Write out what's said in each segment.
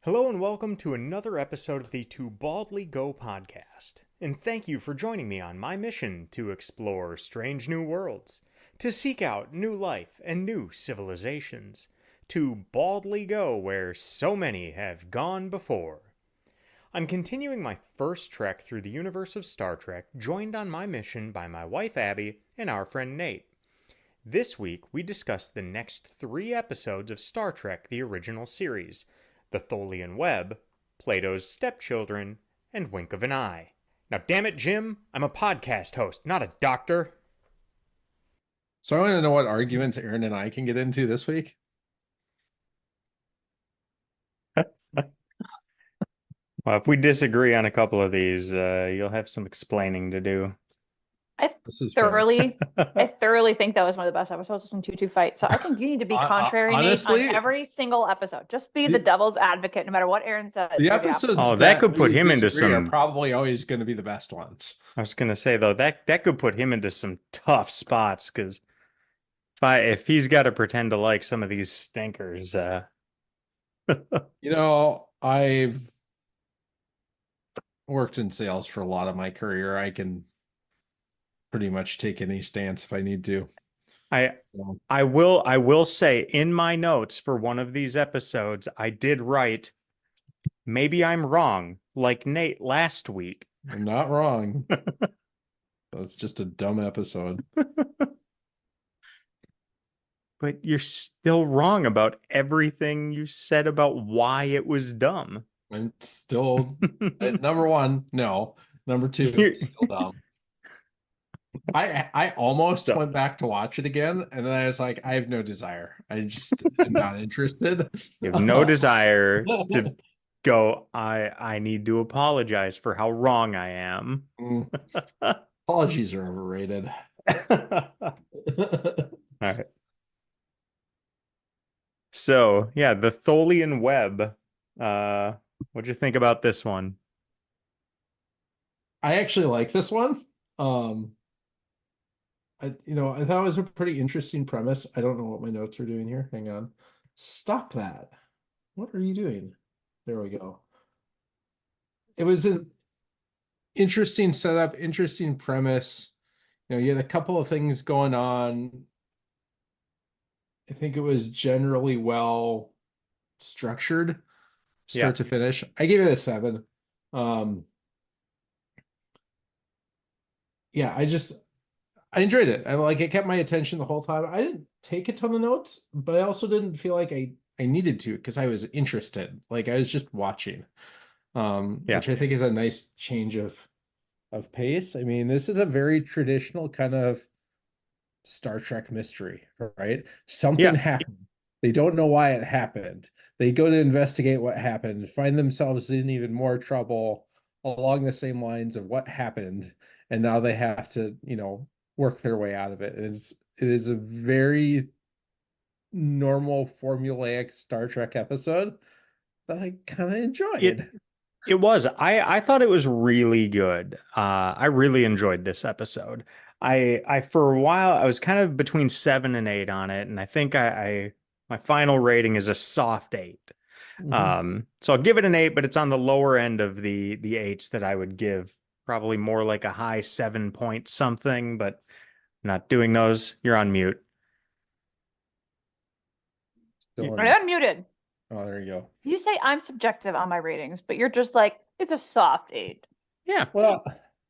Hello and welcome to another episode of the To Baldly Go podcast. And thank you for joining me on my mission to explore strange new worlds, to seek out new life and new civilizations, to baldly go where so many have gone before. I'm continuing my first trek through the universe of Star Trek, joined on my mission by my wife Abbie and our friend Nate. This week, we discuss the next 3 episodes of Star Trek the original series, the Tholian Web, Plato's Stepchildren, and Wink of an Eye. Now, damn it, Jim, I'm a podcast host, not a doctor. So I want to know what arguments Aaron and I can get into this week. Well, if we disagree on a couple of these, you'll have some explaining to do. This is fair. I thoroughly think that was one of the best episodes from 2-2 fight. So I think you need to be contrary, Nate, honestly, on every single episode. Just be the devil's advocate, no matter what Aaron says. The episodes that could put we him into disagree some. are probably always going to be the best ones. I was gonna say though that could put him into some tough spots because if he's got to pretend to like some of these stinkers, I've worked in sales for a lot of my career. I can pretty much take any stance if I need to. I will say in my notes for one of these episodes, I did write, maybe I'm wrong, like Nate last week. I'm not wrong. That's just a dumb episode. But you're still wrong about everything you said about why it was dumb. I'm still number one, no. Number two, still dumb. I almost went back to watch it again, and then I was like, I have no desire. I just am not interested. You have no desire to go, I need to apologize for how wrong I am. Apologies are overrated. All right. So, yeah, the Tholian Web. What'd you think about this one? I actually like this one. I thought it was a pretty interesting premise. I don't know what my notes are doing here. Hang on. Stop that. What are you doing? There we go. It was an interesting setup, interesting premise. You had a couple of things going on. I think it was generally well structured, start to finish. I gave it a 7. Yeah, I enjoyed it. It kept my attention the whole time. I didn't take a ton of notes, but I also didn't feel like I needed to because I was interested. I was just watching. Which I think is a nice change of pace. I mean, this is a very traditional kind of Star Trek mystery, right? Something happened. They don't know why it happened. They go to investigate what happened, find themselves in even more trouble along the same lines of what happened, and now they have to, work their way out of it. It is a very normal formulaic Star Trek episode that I kind of enjoyed. It was. I thought it was really good. I really enjoyed this episode. I for a while I was kind of between 7 and 8 on it, and I think my final rating is a soft 8. So I'll give it an 8, but it's on the lower end of the 8s that I would give. Probably more like a high 7 point something, but I'm not doing those. You're on mute. You're unmuted. Oh, there you go. You say I'm subjective on my ratings, but you're just like, it's a soft 8. Yeah. Well,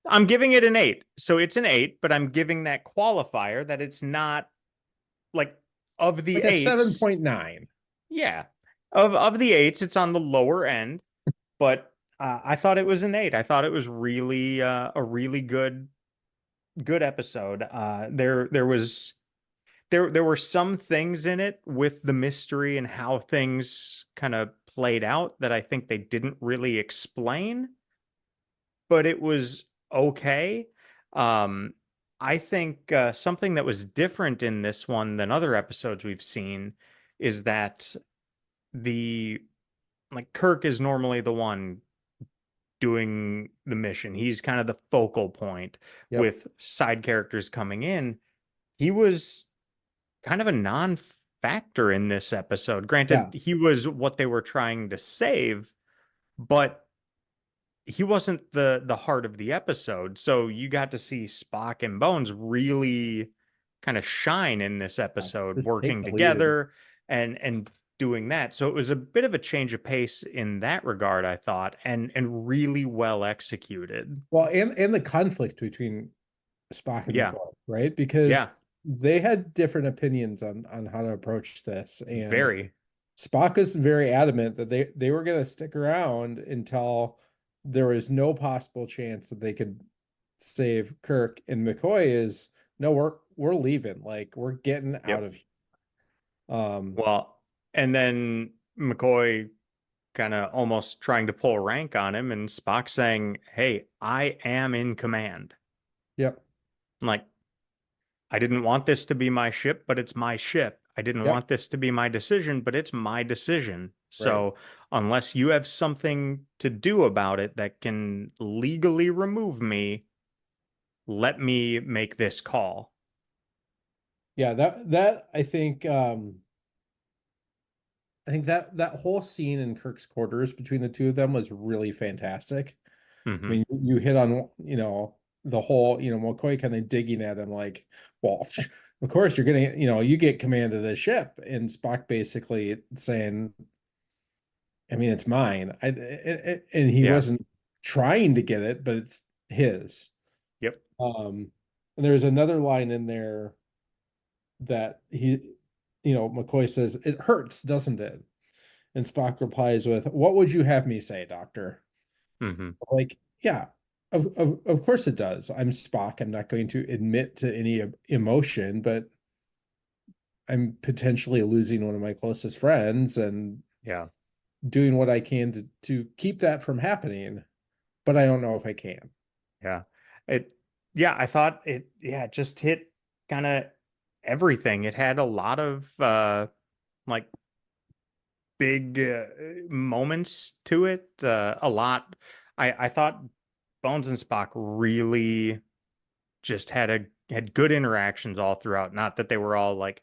I'm giving it an 8. So it's an 8, but I'm giving that qualifier that it's not of the 8s. 7.9. Yeah. Of the 8s, it's on the lower end, but I thought it was an 8. I thought it was really a really good episode. There were some things in it with the mystery and how things kind of played out that I think they didn't really explain, but it was okay. I think something that was different in this one than other episodes we've seen is that Kirk is normally the one doing the mission. He's kind of the focal point with side characters coming in. He was kind of a factor in this episode. Yeah. Granted, he was what they were trying to save, but he wasn't the heart of the episode. So you got to see Spock and Bones really kind of shine in this episode, Just take working the lead. together and doing that. So it was a bit of a change of pace in that regard, I thought, and really well executed. Well, and the conflict between Spock and Yeah, McCoy, right? Because yeah, they had different opinions on how to approach this, and very. Spock is very adamant that they were going to stick around until there was no possible chance that they could save Kirk, and McCoy is no, we're leaving, like we're getting out Yep. of here. Um, Well, and then McCoy kind of almost trying to pull rank on him, and Spock saying, "Hey, I am in command." yep, I'm like, I didn't want this to be my ship, but it's my ship. I didn't yep, want this to be my decision, but it's my decision. right. So unless you have something to do about it that can legally remove me, let me make this call. Yeah, that I think that whole scene in Kirk's quarters between the two of them was really fantastic. I Hmm. mean, you hit on, the whole, McCoy kind of digging at him like, well, of course you're getting, you get command of the ship, and Spock basically saying, I mean, it's mine. And he Yeah. wasn't trying to get it, but it's his. Yep. And there's another line in there that McCoy says, "It hurts, doesn't it?" And Spock replies with, "What would you have me say, Doctor?" Hmm. Like, yeah, of course it does. I'm Spock. I'm not going to admit to any emotion, but I'm potentially losing one of my closest friends and Yeah. doing what I can to keep that from happening, but I don't know if I can. Yeah. It, yeah, I thought it just hit kind of everything. It had a lot of like big moments to it. A lot. I thought Bones and Spock really just had good interactions all throughout. Not that they were all like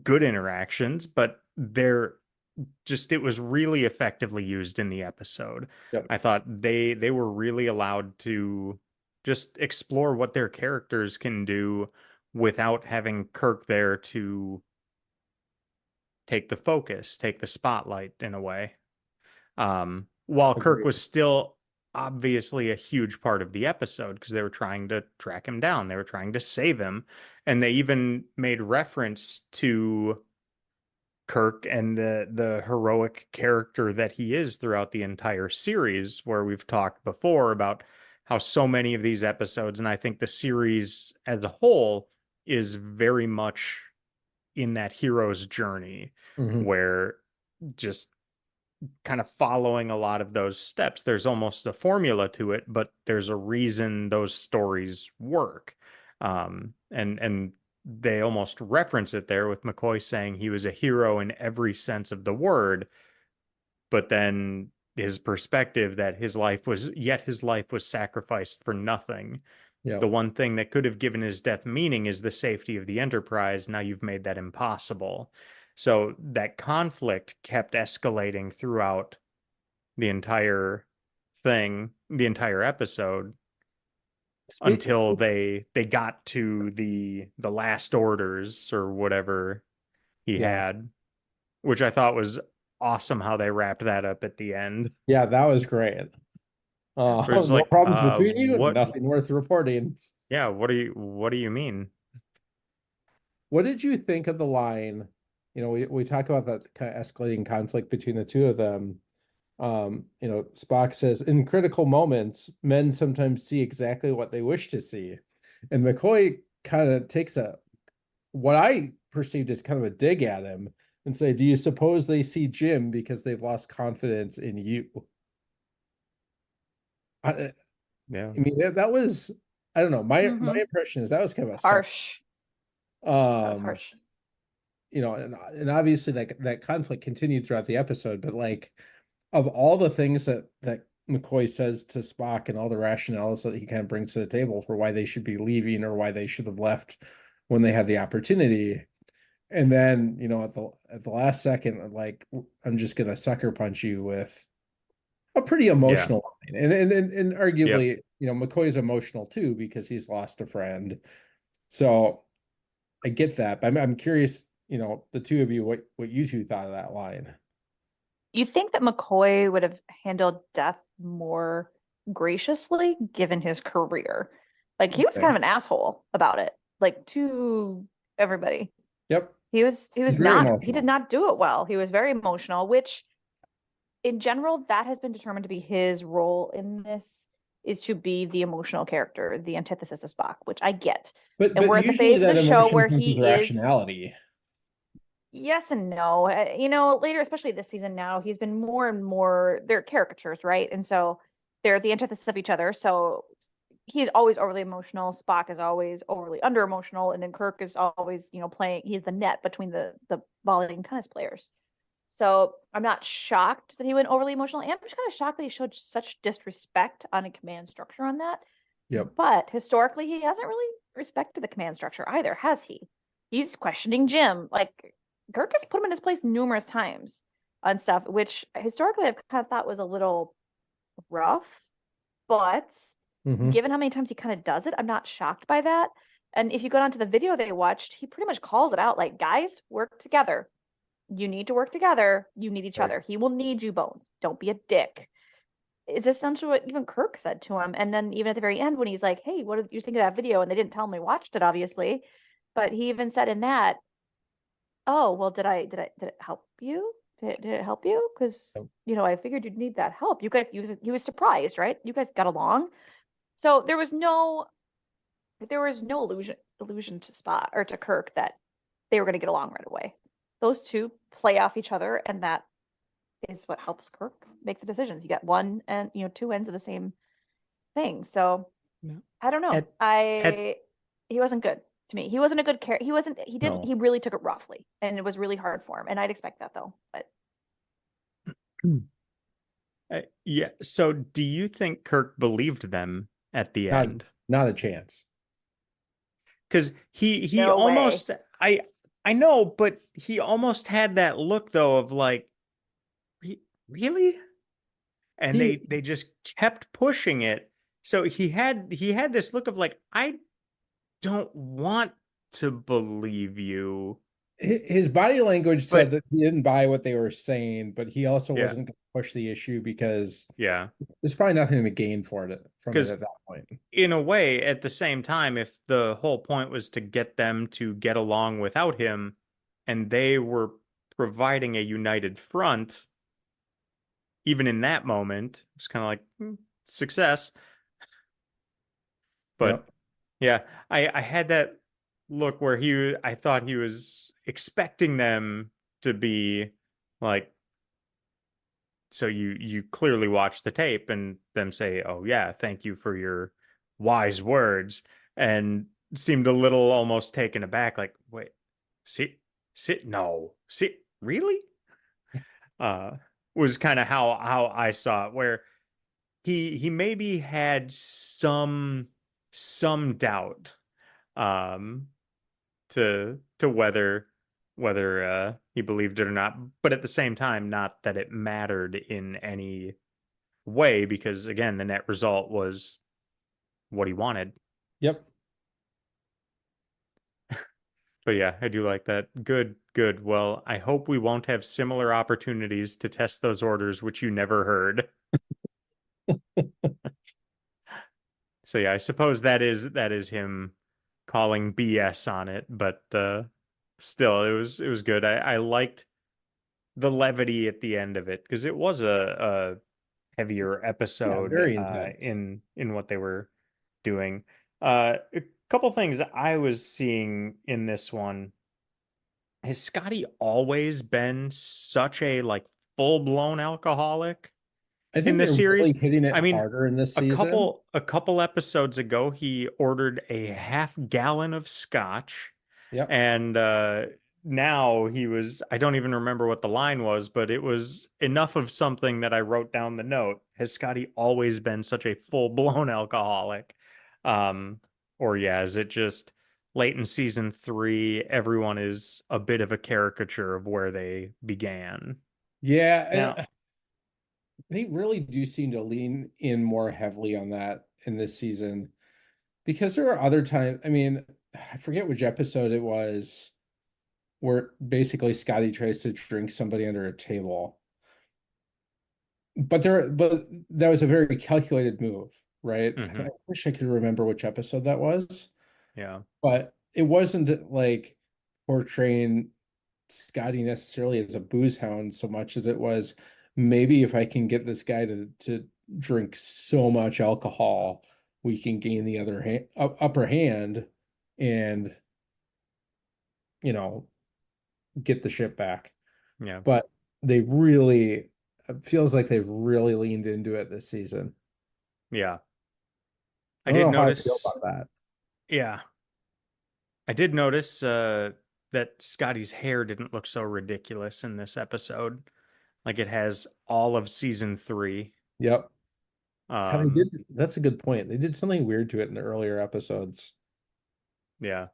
good interactions, but it was really effectively used in the episode. Yep. I thought they were really allowed to just explore what their characters can do without having Kirk there to take the focus, take the spotlight in a way. While Kirk Agreed. was still obviously a huge part of the episode because they were trying to track him down, they were trying to save him, and they even made reference to Kirk and the heroic character that he is throughout the entire series, where we've talked before about how so many of these episodes, and I think the series as a whole, is very much in that hero's journey, Mhm. where just kind of following a lot of those steps. There's almost a formula to it, but there's a reason those stories work. And they almost reference it there with McCoy saying he was a hero in every sense of the word, but then his perspective that his life was sacrificed for nothing. Yeah. The one thing that could have given his death meaning is the safety of the Enterprise. Now you've made that impossible. So that conflict kept escalating throughout the entire the entire episode, until Speaking they got to the last orders or whatever he Yeah. had, which I thought was awesome how they wrapped that up at the end. Yeah, that was great. Where it's No like, problems between you, what? nothing worth reporting. Yeah, what do you mean? What did you think of the line? We talk about that kind of escalating conflict between the two of them. Spock says, in critical moments, men sometimes see exactly what they wish to see. And McCoy kind of takes what I perceived as kind of a dig at him and say, do you suppose they see Jim because they've lost confidence in you? I Yeah. mean, that was, I don't know. My Hmm. impression is that was kind of a Harsh. That was um, harsh. and obviously that conflict continued throughout the episode, but like of all the things that McCoy says to Spock and all the rationales that he kind of brings to the table for why they should be leaving or why they should have left when they had the opportunity, And then, at the last second, I'm just gonna sucker punch you with a pretty Yeah. emotional line. And Yep. arguably, McCoy's emotional too because he's lost a friend. So I get that. But I'm curious, the two of you, what you two thought of that line. You think that McCoy would have handled death more graciously given his career? Like he was Okay. kind of an asshole about it, like to everybody. Yep. He He's very did emotional. not do it well. He was very emotional, which in general, that has been determined to be his role in this is to be the emotional character, the antithesis of Spock, which I get. And But we're at the usually phase of that the show emotion where comes with he is rationality. yes and no. Later, especially this season now, he's been more and more, they're caricatures, right? And so they're the antithesis of each other. So he's always overly emotional. Spock is always overly under emotional. And then Kirk is always, playing, he's the net between the volley and tennis players. So I'm not shocked that he went overly emotional. And I'm just kind of shocked that he showed such disrespect on a command structure on that. Yep. But historically, he hasn't really respected the command structure either, has he? He's questioning Jim. Like Kirk has put him in his place numerous times on stuff, which historically I've kind of thought was a little rough. But Mhm. given how many times he kind of does it, I'm not shocked by that. And if you go down to the video they watched, he pretty much calls it out like, guys, work together. You need to work together. You need each Right. other. He will need you, Bones. Don't be a dick. Is essentially what even Kirk said to him. And then even at the very end, when he's like, hey, what did you think of that video? And they didn't tell him he watched it, obviously. But he even said in that, oh, well, did it help you? Did it help you? Because, Yep. I figured you'd need that help. You guys, he was surprised, right? You guys got along. So there was no illusion to Spot or to Kirk that they were going to get along right away. Those two play off each other, and that is what helps Kirk make the decisions. You got one and two ends of the same thing. So No. I don't know. At He wasn't good to me. He wasn't a good character. No. He really took it roughly, and it was really hard for him. And I'd expect that though. But yeah. So do you think Kirk believed them at the Not end? not a chance. Because he no way. almost I know, but he almost had that look though of like, really? And He they just kept pushing it. So he had this look of like, I don't want to believe you. his body language said But that he didn't buy what they were saying, but he also yeah, wasn't going to push the issue because yeah. there's probably nothing to gain from it Because at that point. in a way, at the same time, if the whole point was to get them to get along without him, and they were providing a united front, even in that moment, it's kind of like success. But Yep. yeah, I had that look where I thought he was expecting them to be like, so you clearly watch the tape and them say, "Oh yeah, thank you for your wise words," and seemed a little almost taken aback, like, "Wait, sit, no, sit, really?" Uh, was kind of how I saw it, where he maybe had some doubt, um, to whether he believed it or not, but at the same time, not that it mattered in any way, because again, the net result was what he wanted. Yep. But yeah, I do like that. Good, good. Well, I hope we won't have similar opportunities to test those orders which you never heard. So yeah, I suppose that is him calling BS on it, but still it was good. I liked the levity at the end of it because it was a heavier Yeah, episode very intense. in what they were doing. A couple things I was seeing in this one. Has Scotty always been such a like full-blown alcoholic I in think this they're really series? hitting it I mean, harder in this a season. couple episodes ago, he ordered a half gallon of scotch, Yep. and now I don't even remember what the line was, but it was enough of something that I wrote down the note. Has Scotty always been such a full-blown alcoholic? Or yeah, is it just late in season 3, everyone is a bit of a caricature of where they began. Yeah, Now, and they really do seem to lean in more heavily on that in this season because there are other times. I mean, I forget which episode it was where basically Scotty tries to drink somebody under a table. But that was a very calculated move, right? I mhm, wish I could remember which episode that was, yeah, but it wasn't like portraying Scotty necessarily as a booze hound so much as it was maybe if I can get this guy to drink so much alcohol, we can gain the upper hand and you know get the ship back. yeah, But they really it feels like they've really leaned into it this season. yeah. I I don't did know how I feel notice, about that. yeah, I did notice that Scotty's hair didn't look so ridiculous in this episode. Like it has all of season 3. Yep. Yeah, they Um, did. That's a good point. They did something weird to it in the earlier episodes. yeah,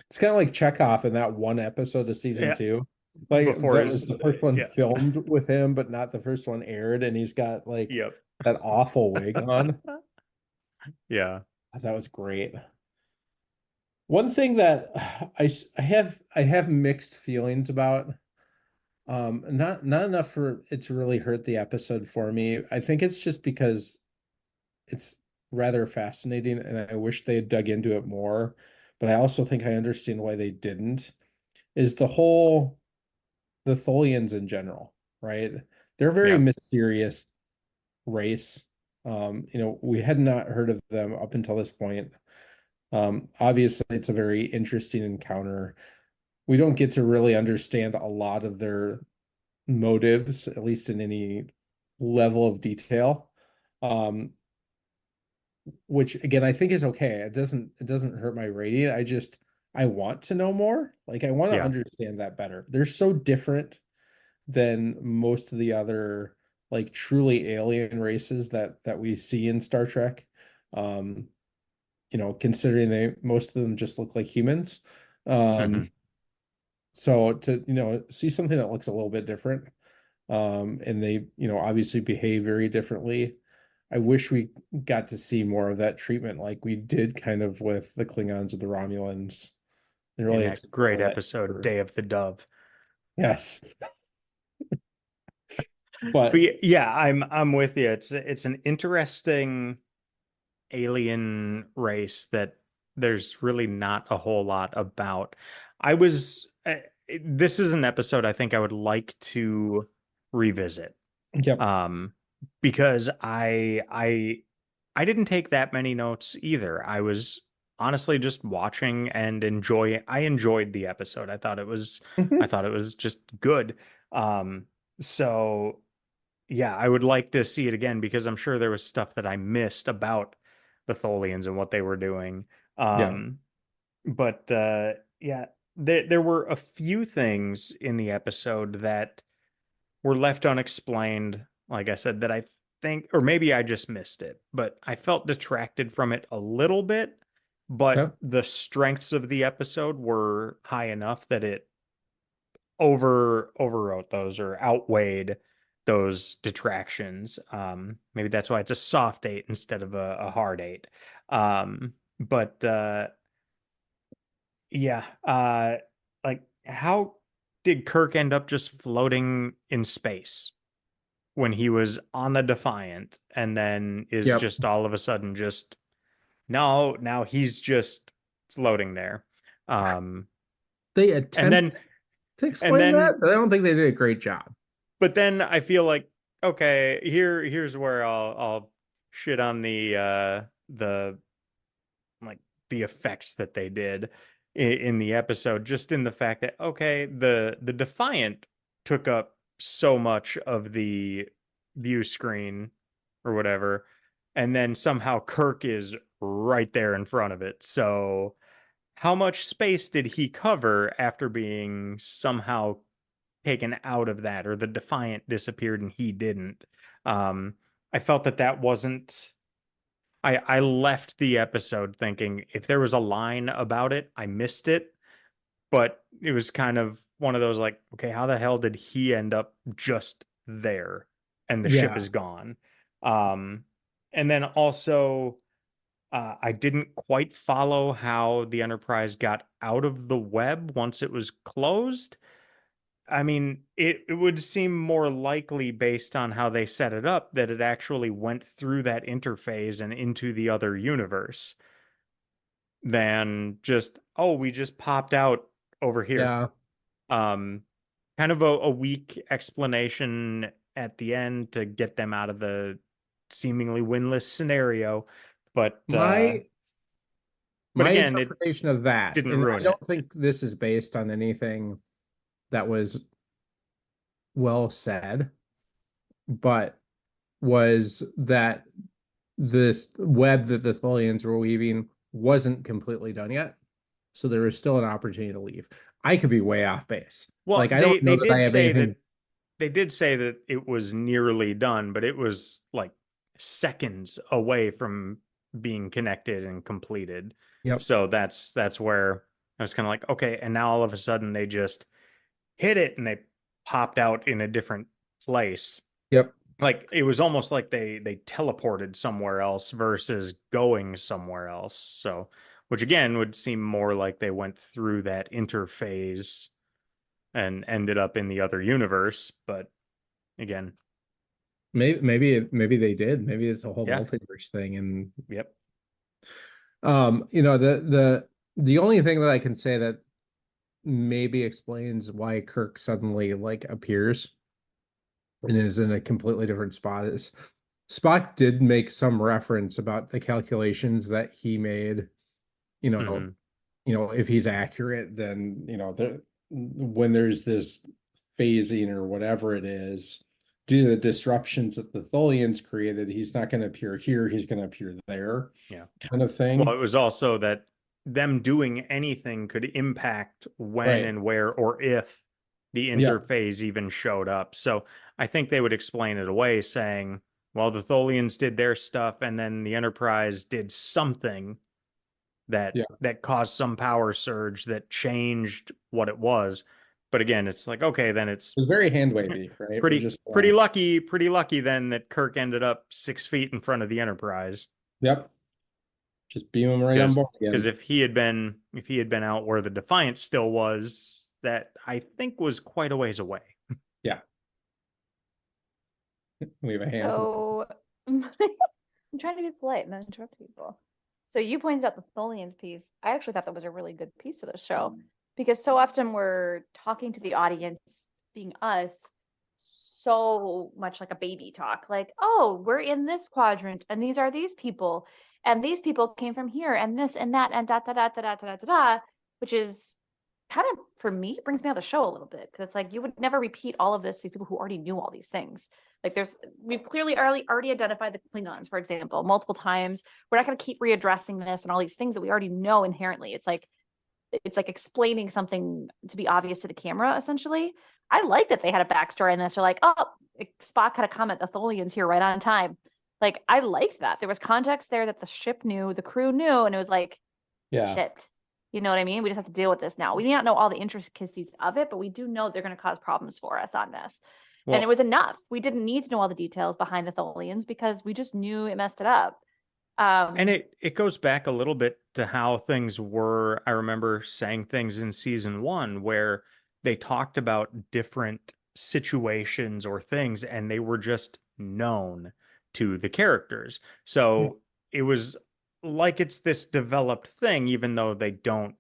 It's kind of like Chekhov in that one episode of season yeah. two. Like Before that was his, the first one yeah, filmed with him, but not the first one aired, and he's got like yep, that awful wig on. yeah, That was great. One thing that I have mixed feelings about, not enough for it to really hurt the episode for me. I think it's just because it's rather fascinating and I wish they had dug into it more, but I also think I understand why they didn't, is the Tholians in general, right? They're a very yeah, mysterious race. We had not heard of them up until this point. Obviously, it's a very interesting encounter. We don't get to really understand a lot of their motives, at least in any level of detail. Um, which again I think is okay. It doesn't hurt my rating. I want to know more. Like I want to yeah. understand that better. They're so different than most of the other like truly alien races that we see in Star Trek. Um, considering they most of them just look like humans. Hmm. So to see something that looks a little bit different, and they obviously behave very differently. I wish we got to see more of that treatment like we did kind of with the Klingons and the Romulans and In really that great explore that episode, deeper. Day of the Dove. Yes, But but yeah, I'm with you. It's an interesting alien race that there's really not a whole lot about. I was this is an episode I think I would like to revisit. yep. Um because I didn't take that many notes either. I was honestly just watching and I enjoyed the episode. I Mhm. thought it was just good. So yeah, I would like to see it again because I'm sure there was stuff that I missed about the Tholians and what they were doing. Yeah. Um, but yeah, there were a few things in the episode that were left unexplained. Like I said, that I think, or maybe I just missed it, but I felt detracted from it a little bit. But Yeah. the strengths of the episode were high enough that it overwrote those or outweighed those detractions. Maybe that's why it's a soft eight instead of a hard eight. But yeah, like how did Kirk end up just floating in space when he was on the Defiant and then is Yep. just all of a sudden just no, now he's just floating there. Um, They and attempt then to and explain then that, but I don't think they did a great job. but then I feel like okay, here's where I'll shit on the like the effects that they did in the episode, just in the fact that okay, the Defiant took up so much of the view screen or whatever, and then somehow Kirk is right there in front of it. So how much space did he cover after being somehow taken out of that, or the Defiant disappeared and he didn't? Um, I felt that wasn't I left the episode thinking if there was a line about it, I missed it. But it was kind of one of those like, okay, how the hell did he end up just there and the ship Yeah. is gone? Um, and then also, I didn't quite follow how the Enterprise got out of the web once it was closed. I mean, it would seem more likely based on how they set it up that it actually went through that interface and into the other universe than just, oh, we just popped out over here. Yeah. Um, Kind of a weak explanation at the end to get them out of the seemingly winless scenario, but My but my again, it interpretation of that, didn't and I ruin it. don't think this is based on anything that was well said, but was that this web that the Tholians were weaving wasn't completely done yet. So there was still an opportunity to leave. I could be way off base. Well, Like, I don't know that I have anything. they did say that it was nearly done, but it was like seconds away from being connected and completed. Yep. So that's where I was kind of like, okay, and now all of a sudden they just hit it and they popped out in a different place. Yep. Like it was almost like they teleported somewhere else versus going somewhere else. So, which again would seem more like they went through that interphase and ended up in the other universe. But again, Maybe they did. Maybe it's a whole yeah, multiverse thing. And yep. the only thing that I can say that maybe explains why Kirk suddenly like appears and is in a completely different spot is Spock did make some reference about the calculations that he made. You know, Hmm. if he's accurate, then when there's this phasing or whatever it is, due to the disruptions that the Tholians created, he's not going to appear here, he's going to appear there, Yeah. kind of Well, thing. it was also that them doing anything could impact when Right. and where or if the Yeah. interphase even showed up. So I think they would explain it away saying, well, the Tholians did their stuff and then the Enterprise did something Yeah. that caused some power surge that changed what it was. But again, it's like, okay, then it's It was very hand wavy, right? We're pretty just pretty lucky then that Kirk ended up 6 feet in front of the Enterprise. yep, just beam him right on Because board because again. if he had been out where the Defiant still was, that I think was quite a ways away. Yeah. We have a hand. So I'm trying to be polite and not interrupt people. So you pointed out the Tholians piece. I actually thought that was a really good piece to the show because so often we're talking to the audience, being us, so much like a baby talk, like, oh, we're in this quadrant and these are these people and these people came from here and this and that and da da da da da da da da, which is kind of for me it brings me out of the show a little bit because it's like you would never repeat all of this to people who already knew all these things. Like we've clearly already identified the Klingons, for example, multiple times. We're not going to keep readdressing this and all these things that we already know inherently. It's like explaining something to be obvious to the camera, essentially. I like that they had a backstory in this. They're like, oh, Spock had a comment, the Tholians here right on time. Like, I liked that. There was context there that the ship knew, the crew knew, and it was like, Yeah. shit. You know what I mean? We just have to deal with this now. We may not know all the intricacies of it, but we do know they're going to cause problems for us on this. And it was enough. We didn't need to know all the details behind the Tholians because we just knew it messed it up. And it goes back a little bit to how things were. I remember saying things in season 1 where they talked about different situations or things and they were just known to the characters. So it was like it's this developed thing, even though they don't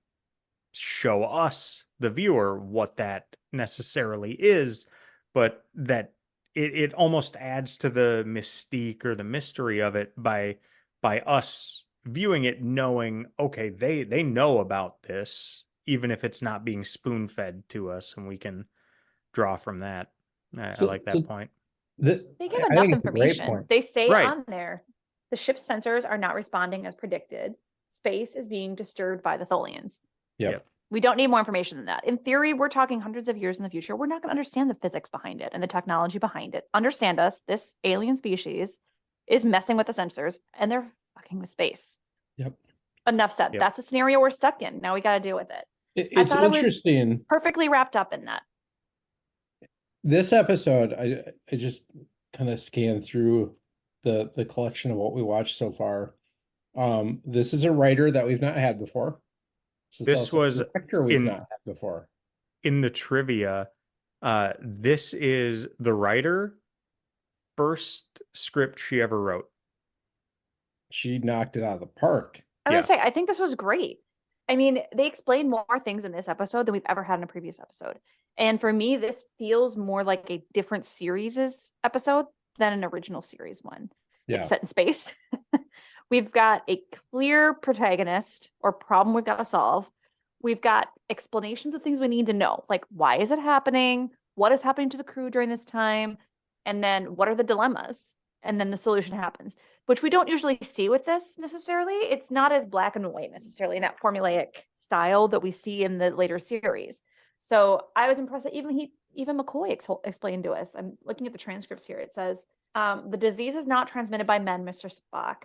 show us, the viewer, what that necessarily is, but that it almost adds to the mystique or the mystery of it by us viewing it knowing, okay, they know about this, even if it's not being spoon-fed to us, and we can draw from that. I like that point. They give I enough think it's a great information. point. They say Right. on there, the ship's sensors are not responding as predicted. Space is being disturbed by the Tholians. Yep. We don't need more information than that. In theory, we're talking hundreds of years in the future. We're not going to understand the physics behind it and the technology behind it. Understand us, this alien species is messing with the sensors and they're fucking fucking with space. Yep. Enough said. Yep. That's a scenario we're stuck in. Now we got to deal with it. I It's thought it was interesting. perfectly wrapped up in that. This episode, I just kind of scanned through the collection of what we watched so far. This is a writer that we've not had before. This was an actor we've not had before. In the trivia. This is the writer first script she ever wrote. She knocked it out of the park. I would say, I think this was great. I mean, they explained more things in this episode than we've ever had in a previous episode. And for me, this feels more like a different series episode than an original series one. Yeah. It's set in space. We've got a clear protagonist or problem we've got to solve. We've got explanations of things we need to know, like why is it happening? What is happening to the crew during this time? And then what are the dilemmas? And then the solution happens, which we don't usually see with this necessarily. It's not as black and white necessarily in that formulaic style that we see in the later series. So I was impressed that even McCoy explained to us. I'm looking at the transcripts here. It says, the disease is not transmitted by men, Mr. Spock.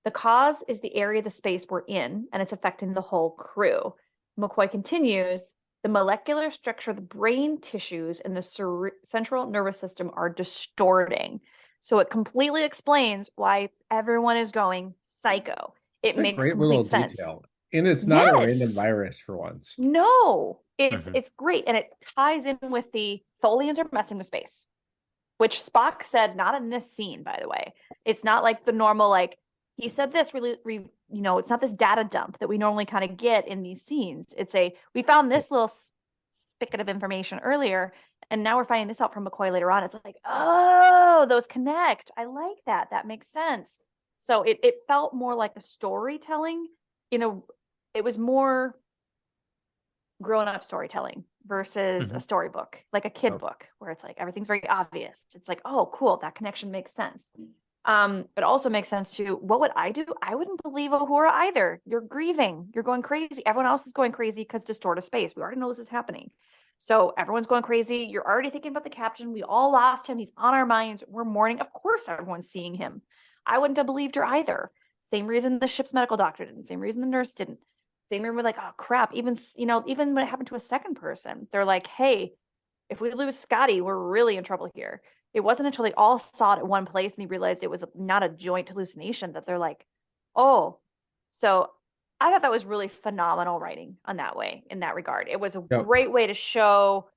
The cause is the area of the space we're in, and it's affecting the whole crew. McCoy continues, the molecular structure of the brain tissues and the central nervous system are distorting. So it completely explains why everyone is going psycho. It makes complete sense. Detail. And it's not a random virus for once. No, it's great. And it ties in with the Tholians are messing with space, which Spock said, not in this scene, by the way. It's not like the normal, like, he said this really, it's not this data dump that we normally kind of get in these scenes. We found this little spigot of information earlier, and now we're finding this out from McCoy later on. It's like, oh, those connect. I like that. That makes sense. So it felt more like a storytelling. It was more grown-up storytelling versus a storybook, like a kid book, where it's like everything's very obvious. It's like, oh, cool, that connection makes sense. It also makes sense to what would I do? I wouldn't believe Uhura either. You're grieving. You're going crazy. Everyone else is going crazy because distorted space. We already know this is happening. So everyone's going crazy. You're already thinking about the captain. We all lost him. He's on our minds. We're mourning. Of course, everyone's seeing him. I wouldn't have believed her either. Same reason the ship's medical doctor didn't. Same reason the nurse didn't. Same reason we're like, oh crap. Even when it happened to a second person, they're like, hey, if we lose Scotty, we're really in trouble here. It wasn't until they all saw it at one place and he realized it was not a joint hallucination that they're like, oh. So I thought that was really phenomenal writing in that regard. It was a great way to show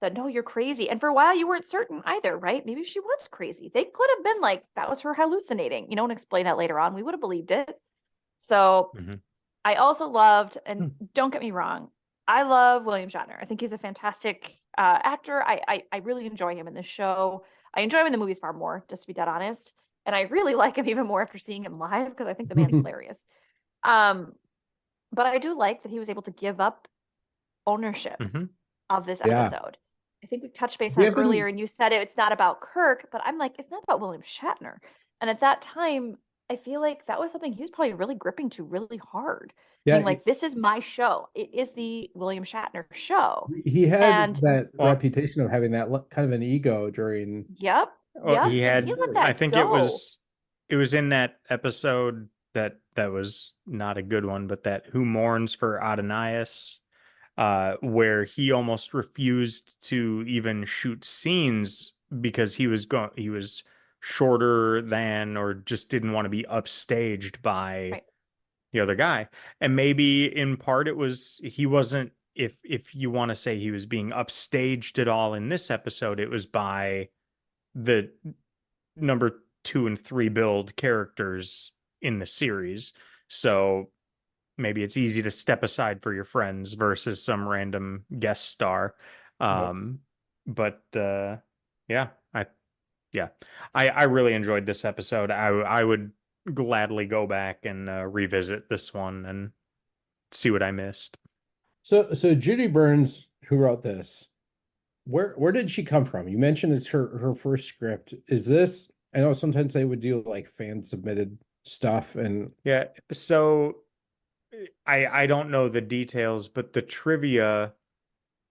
that, no, you're crazy. And for a while you weren't certain either, right? Maybe she was crazy. They could have been like, that was her hallucinating, and explain that later on. We would have believed it. So I also loved, and don't get me wrong, I love William Shatner. I think he's a fantastic actor. I really enjoy him in the show. I enjoy him in the movies far more, just to be dead honest. And I really like him even more after seeing him live, because I think the man's hilarious. But I do like that he was able to give up ownership of this episode. I think we touched base on it earlier, and you said it's not about Kirk, but I'm like, it's not about William Shatner. And at that time, I feel like that was something he was probably really gripping to really hard. Yeah, being like, this is my show. It is the William Shatner show. He had that reputation of having that kind of an ego during. Yep. Well, he had. I think it was in that episode that was not a good one, but that Who Mourns for Adonais, where he almost refused to even shoot scenes because he was shorter than, or just didn't want to be upstaged by the other guy. And maybe in part it was, he wasn't, if you want to say he was being upstaged at all in this episode, it was by the number 2 and 3 build characters in the series. So maybe it's easy to step aside for your friends versus some random guest star. But I really enjoyed this episode. I would gladly go back and revisit this one and see what I missed. So Judy Burns, who wrote this, where did she come from? You mentioned it's her first script. Is this, I know sometimes they would do like fan submitted stuff, and so I don't know the details, but the trivia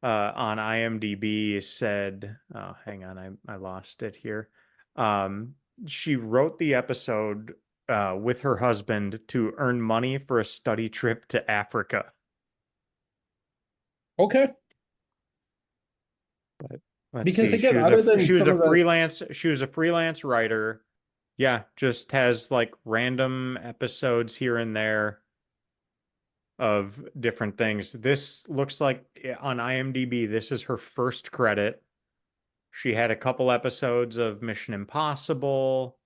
on IMDb said, hang on, I lost it here. She wrote the episode with her husband to earn money for a study trip to Africa. Okay. But let's Because see. again, other than She was some a of the freelance writer. Yeah, just has like random episodes here and there of different things. This looks like on IMDb, this is her first credit. She had a couple episodes of Mission Impossible,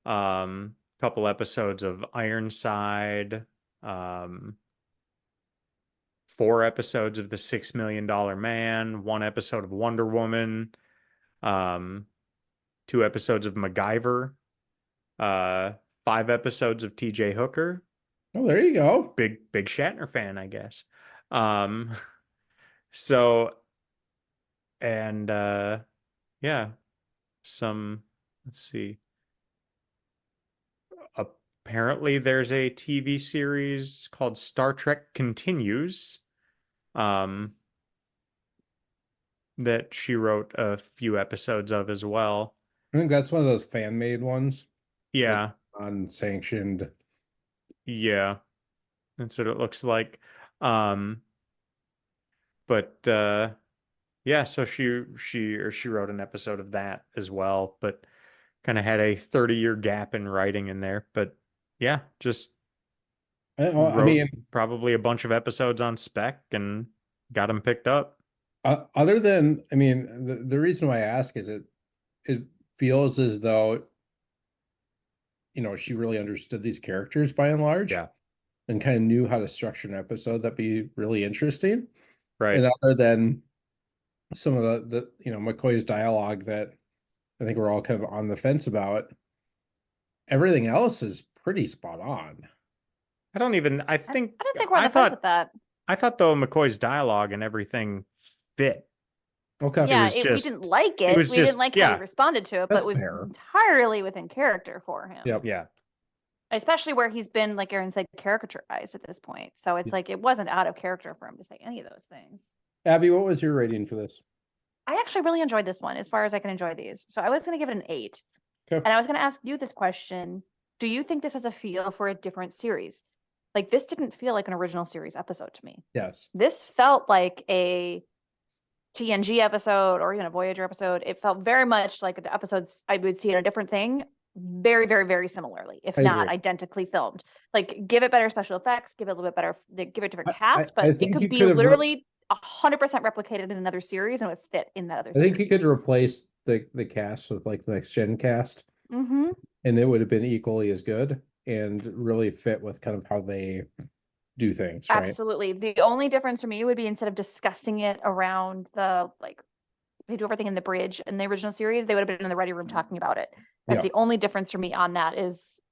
couple episodes of Ironside, 4 episodes of The $6 Million Man, 1 episode of Wonder Woman, 2 episodes of MacGyver, 5 episodes of TJ Hooker. Oh, there you go. Big Shatner fan, I guess. So, and yeah, let's see. Apparently there's a TV series called Star Trek Continues, that she wrote a few episodes of as well. I think that's one of those fan-made ones. Yeah. Like unsanctioned. Yeah. That's what it looks like. But yeah, so she wrote an episode of that as well, but kind of had a 30-year gap in writing in there. But yeah, just I wrote mean, probably a bunch of episodes on spec and got them picked up. other than, I mean, the reason why I ask is it feels as though, she really understood these characters by and large. Yeah. And kind of knew how to structure an episode that'd be really interesting. Right. And other than some of the McCoy's dialogue that I think we're all kind of on the fence about, everything else is pretty spot on. I don't think I don't think we're on the fence with that. I thought though McCoy's dialogue and everything fit. Okay. Yeah, we didn't like it. We didn't like how he responded to it, but it was entirely within character for him. Yep. Yeah. Especially where he's been, like Aaron said, caricaturized at this point. So it's like it wasn't out of character for him to say any of those things. Abbie, what was your rating for this? I actually really enjoyed this one as far as I can enjoy these. So I was going to give it an 8. Okay. And I was going to ask you this question. Do you think this has a feel for a different series? Like this didn't feel like an original series episode to me. Yes. This felt like a TNG episode or even a Voyager episode. It felt very much like the episodes I would see in a different thing. Very, very, very similarly, if not identically filmed. Like, give it better special effects, give it a little bit better, give it different cast, but it could be literally 100% replicated in another series and it would fit in that other series. I think you could replace the cast with like the next gen cast, and it would have been equally as good and really fit with kind of how they do things. Right? Absolutely. The only difference for me would be instead of discussing it around they do everything in the bridge in the original series, they would have been in the ready room talking about it. That's the only difference for me on that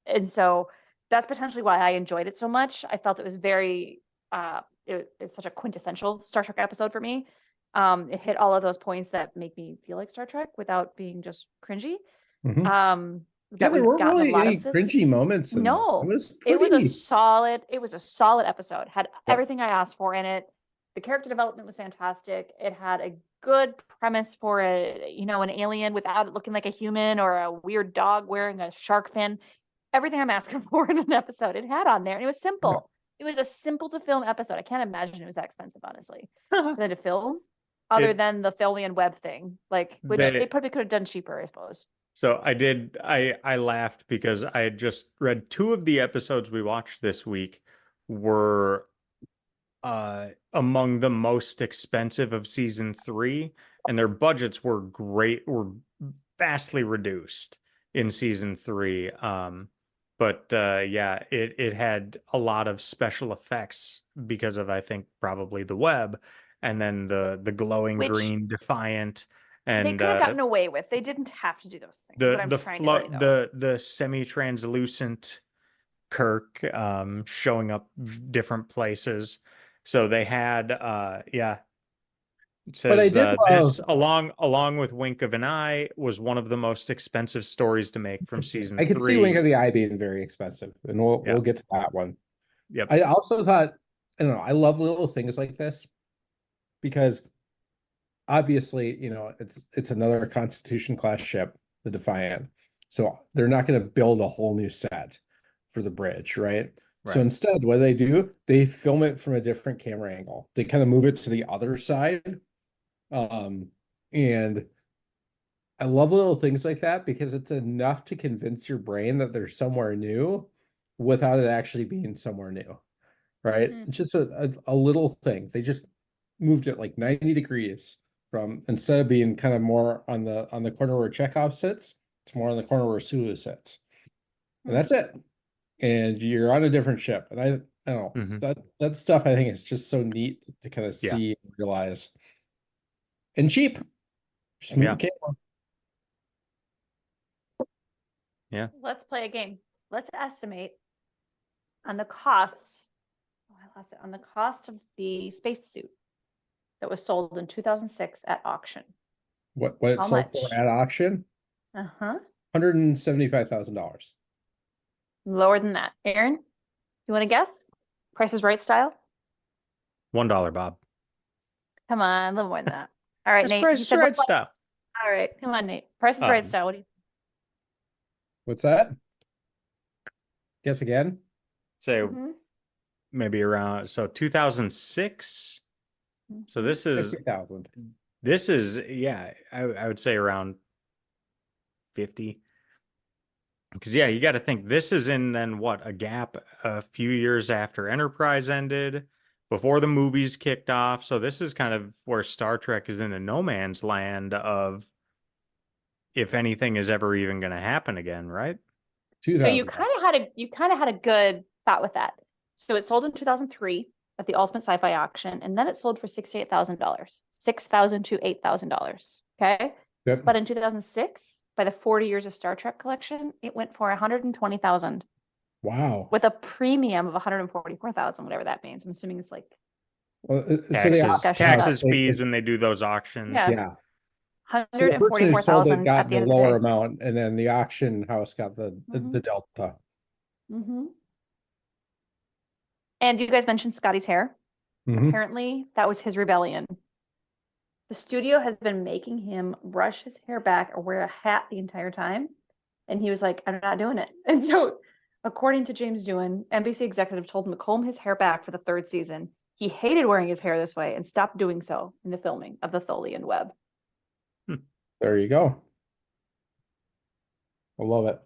and so that's potentially why I enjoyed it so much. I felt it was very, it's such a quintessential Star Trek episode for me. It hit all of those points that make me feel like Star Trek without being just cringy. Mm-hmm. There weren't really any cringy moments. No, it was a solid episode. Had everything I asked for in it. The character development was fantastic. It had a good premise for an alien without it looking like a human or a weird dog wearing a shark fin. Everything I'm asking for in an episode, it had on there, and it was simple. Yeah. It was a simple to film episode. I can't imagine it was that expensive, honestly, than to film. Other than the Tholian web thing, which they probably could have done cheaper, I suppose. So I laughed because I had just read 2 of the episodes we watched this week were among the most expensive of season 3, and their budgets were vastly reduced in season 3. But yeah, it had a lot of special effects because of, I think, probably the web, and then the glowing green Defiant. And they could have gotten away with. They didn't have to do those things. The semi-translucent Kirk showing up different places. So they had it says this along with Wink of an Eye was one of the most expensive stories to make from season 3. I could see Wink of the Eye being very expensive, and we'll get to that one. Yep. I also thought, I don't know, I love little things like this because obviously, it's another Constitution class ship, the Defiant. So they're not going to build a whole new set. for the bridge, right? So Right. instead, what do? They film it from a different camera angle. They kind of move it to the other side. And I love little things like that because it's enough to convince your brain that they're somewhere new without it actually being somewhere new, right? Mm. It's just a little thing. They just moved it like 90 degrees from, instead of being kind of more on the corner where Chekhov sits, it's more on the corner where Sulu sits. And that's it. And you're on a different ship. And I don't know, that stuff I think is just so neat to kind of Yeah. see and realize. And cheap. Just move the camera. Yeah. Let's play a game. Let's estimate on the cost. Oh, I lost it. On the cost of the spacesuit that was sold in 2006 at auction. What it How sold much? for at auction? Uh-huh. $175,000. Lower than that. Aaron, you want to guess? Price is Right style? $1, Bob. Come on, a little more than that. All right, It's Nate. Price You is said Right what's what? style. All right, come on, Nate. Price is Right style. What do you? What's that? Guess again. Say maybe around 2006. So this is 50,000. This is I would say around 50. Because you got to think this is in then what, a gap a few years after Enterprise ended, before the movies kicked off. So this is kind of where Star Trek is in a no man's land of if anything is ever even going to happen again, right? So you kind of had a good thought with that. So it sold in 2003 at the Ultimate Sci-Fi auction, and then it sold for $68,000, $6,000 to $8,000. Okay, but in 2006, by the 40 Years of Star Trek collection, it went for $120,000. Wow. With a premium of $144,000, whatever that means. I'm assuming it's like taxes, fees when they do those auctions. Yeah. So the person who sold it got the lower amount, and then the auction house got the delta. And you guys mentioned Scotty's hair. Apparently, that was his rebellion. The studio has been making him brush his hair back or wear a hat the entire time. And he was like, I'm not doing it. And so, according to James Doohan, NBC executive told him to comb his hair back for the 3rd season. He hated wearing his hair this way and stopped doing so in the filming of the Tholian web. There you go. I love it.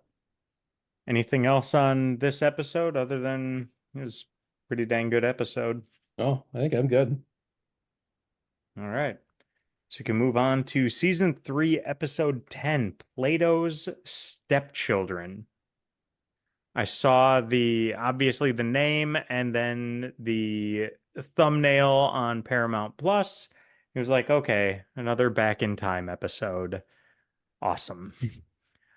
Anything else on this episode other than it was a pretty dang good episode? Oh, I think I'm good. All right. So we can move on to season 3, episode 10, Plato's Stepchildren. I saw obviously the name and then the thumbnail on Paramount Plus. It was like, okay, another Back in Time episode. Awesome.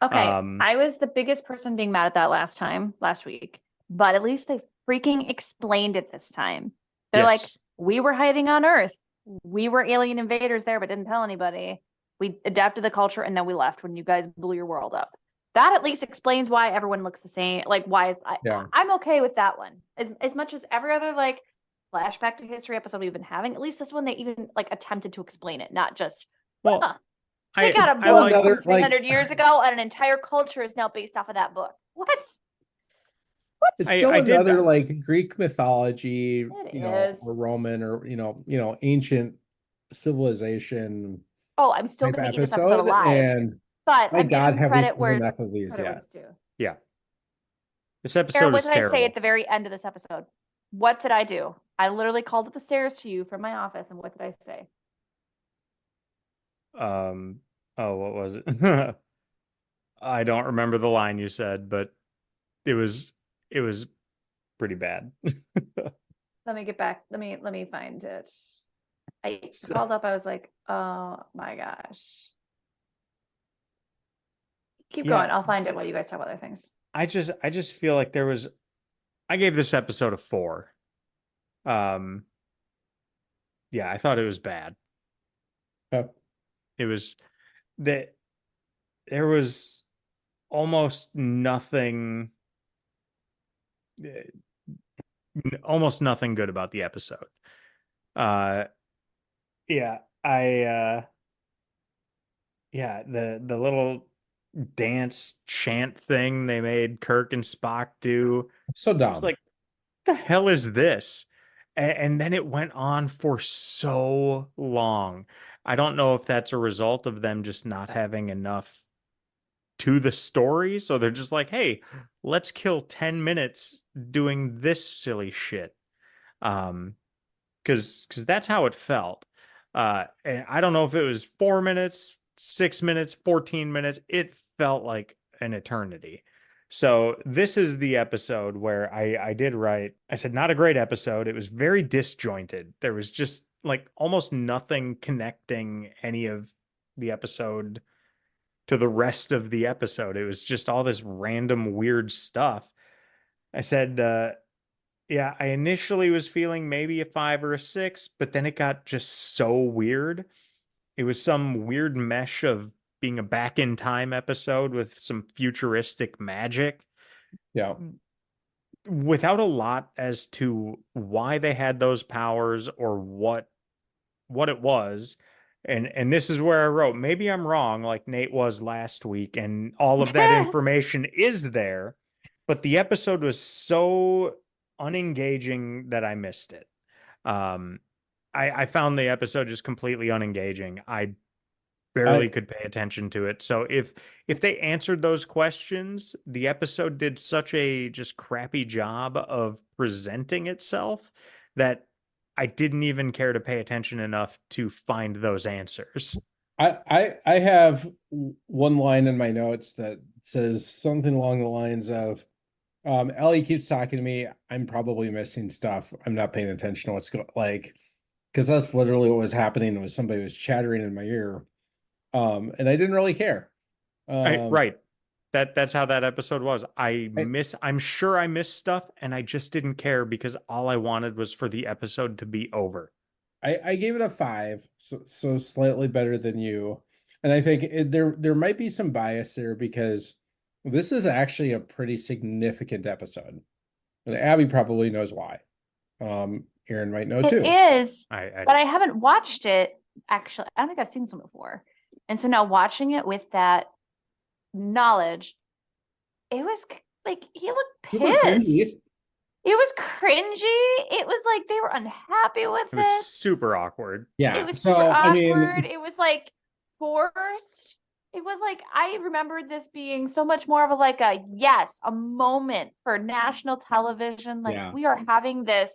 Okay, I was the biggest person being mad at that last week, but at least they freaking explained it this time. They're like, we were hiding on Earth. We were alien invaders there, but didn't tell anybody. We adapted the culture and then we left when you guys blew your world up. That at least explains why everyone looks the same. Like, why I'm okay with that one. As much as every other like flashback to history episode we've been having, at least this one they even like attempted to explain it, not just they got a book from 300 years ago and an entire culture is now based off of that book. What? It's still another like Greek mythology, or Roman, or ancient civilization. Oh, I'm still going to eat this episode alive. But my God, have we seen enough of these yet? Yeah. This episode is terrible. What did I say at the very end of this episode? What did I do? I literally called up the stairs to you from my office, and what did I say? What was it? I don't remember the line you said, but it was pretty bad. Let me get back. Let me find it. I called up. I was like, oh my gosh. Keep going. I'll find it while you guys talk about other things. I just feel like I gave this episode a 4. I thought it was bad. It was that there was almost nothing good about the episode. The little dance chant thing they made Kirk and Spock do. So I was dumb. like, what the hell is this? And then it went on for so long. I don't know if that's a result of them just not having enough to the story. So they're just like, hey, let's kill 10 minutes doing this silly shit. Because that's how it felt. And I don't know if it was 4 minutes, 6 minutes, 14 minutes. It felt like an eternity. So this is the episode where I did write. I said not a great episode. It was very disjointed. There was just like almost nothing connecting any of the episode to the rest of the episode. It was just all this random weird stuff. I said, yeah, I initially was feeling maybe a 5 or a 6, but then it got just so weird. It was some weird mesh of being a back in time episode with some futuristic magic Yeah. without a lot as to why they had those powers or what it was. And this is where I wrote, maybe I'm wrong, like Nate was last week, and all of that information is there, but the episode was so unengaging that I missed it. Um, I found the episode just completely unengaging. I barely could pay attention to it. So if they answered those questions, the episode did such a just crappy job of presenting itself that I didn't even care to pay attention enough to find those answers. I have one line in my notes that says something along the lines of, Ellie keeps talking to me. I'm probably missing stuff. I'm not paying attention to what's going like, because that's literally what was happening. Was somebody was chattering in my ear, and I didn't really care. Right. That's how that episode was. I'm sure I missed stuff and I just didn't care because all I wanted was for the episode to be over. I gave it a 5, so slightly better than you. And I think there might be some bias there because this is actually a pretty significant episode. And Abbie probably knows why. Aaron might know too. It is, but I haven't watched it actually. I don't think I've seen this one before. And so now watching it with that knowledge, it was like he looked pissed. It was cringy. It was like they were unhappy with it. It was super awkward. Yeah. It was super awkward. It was like forced. It was like, I remembered this being so much more of a moment for national television. Like we are having this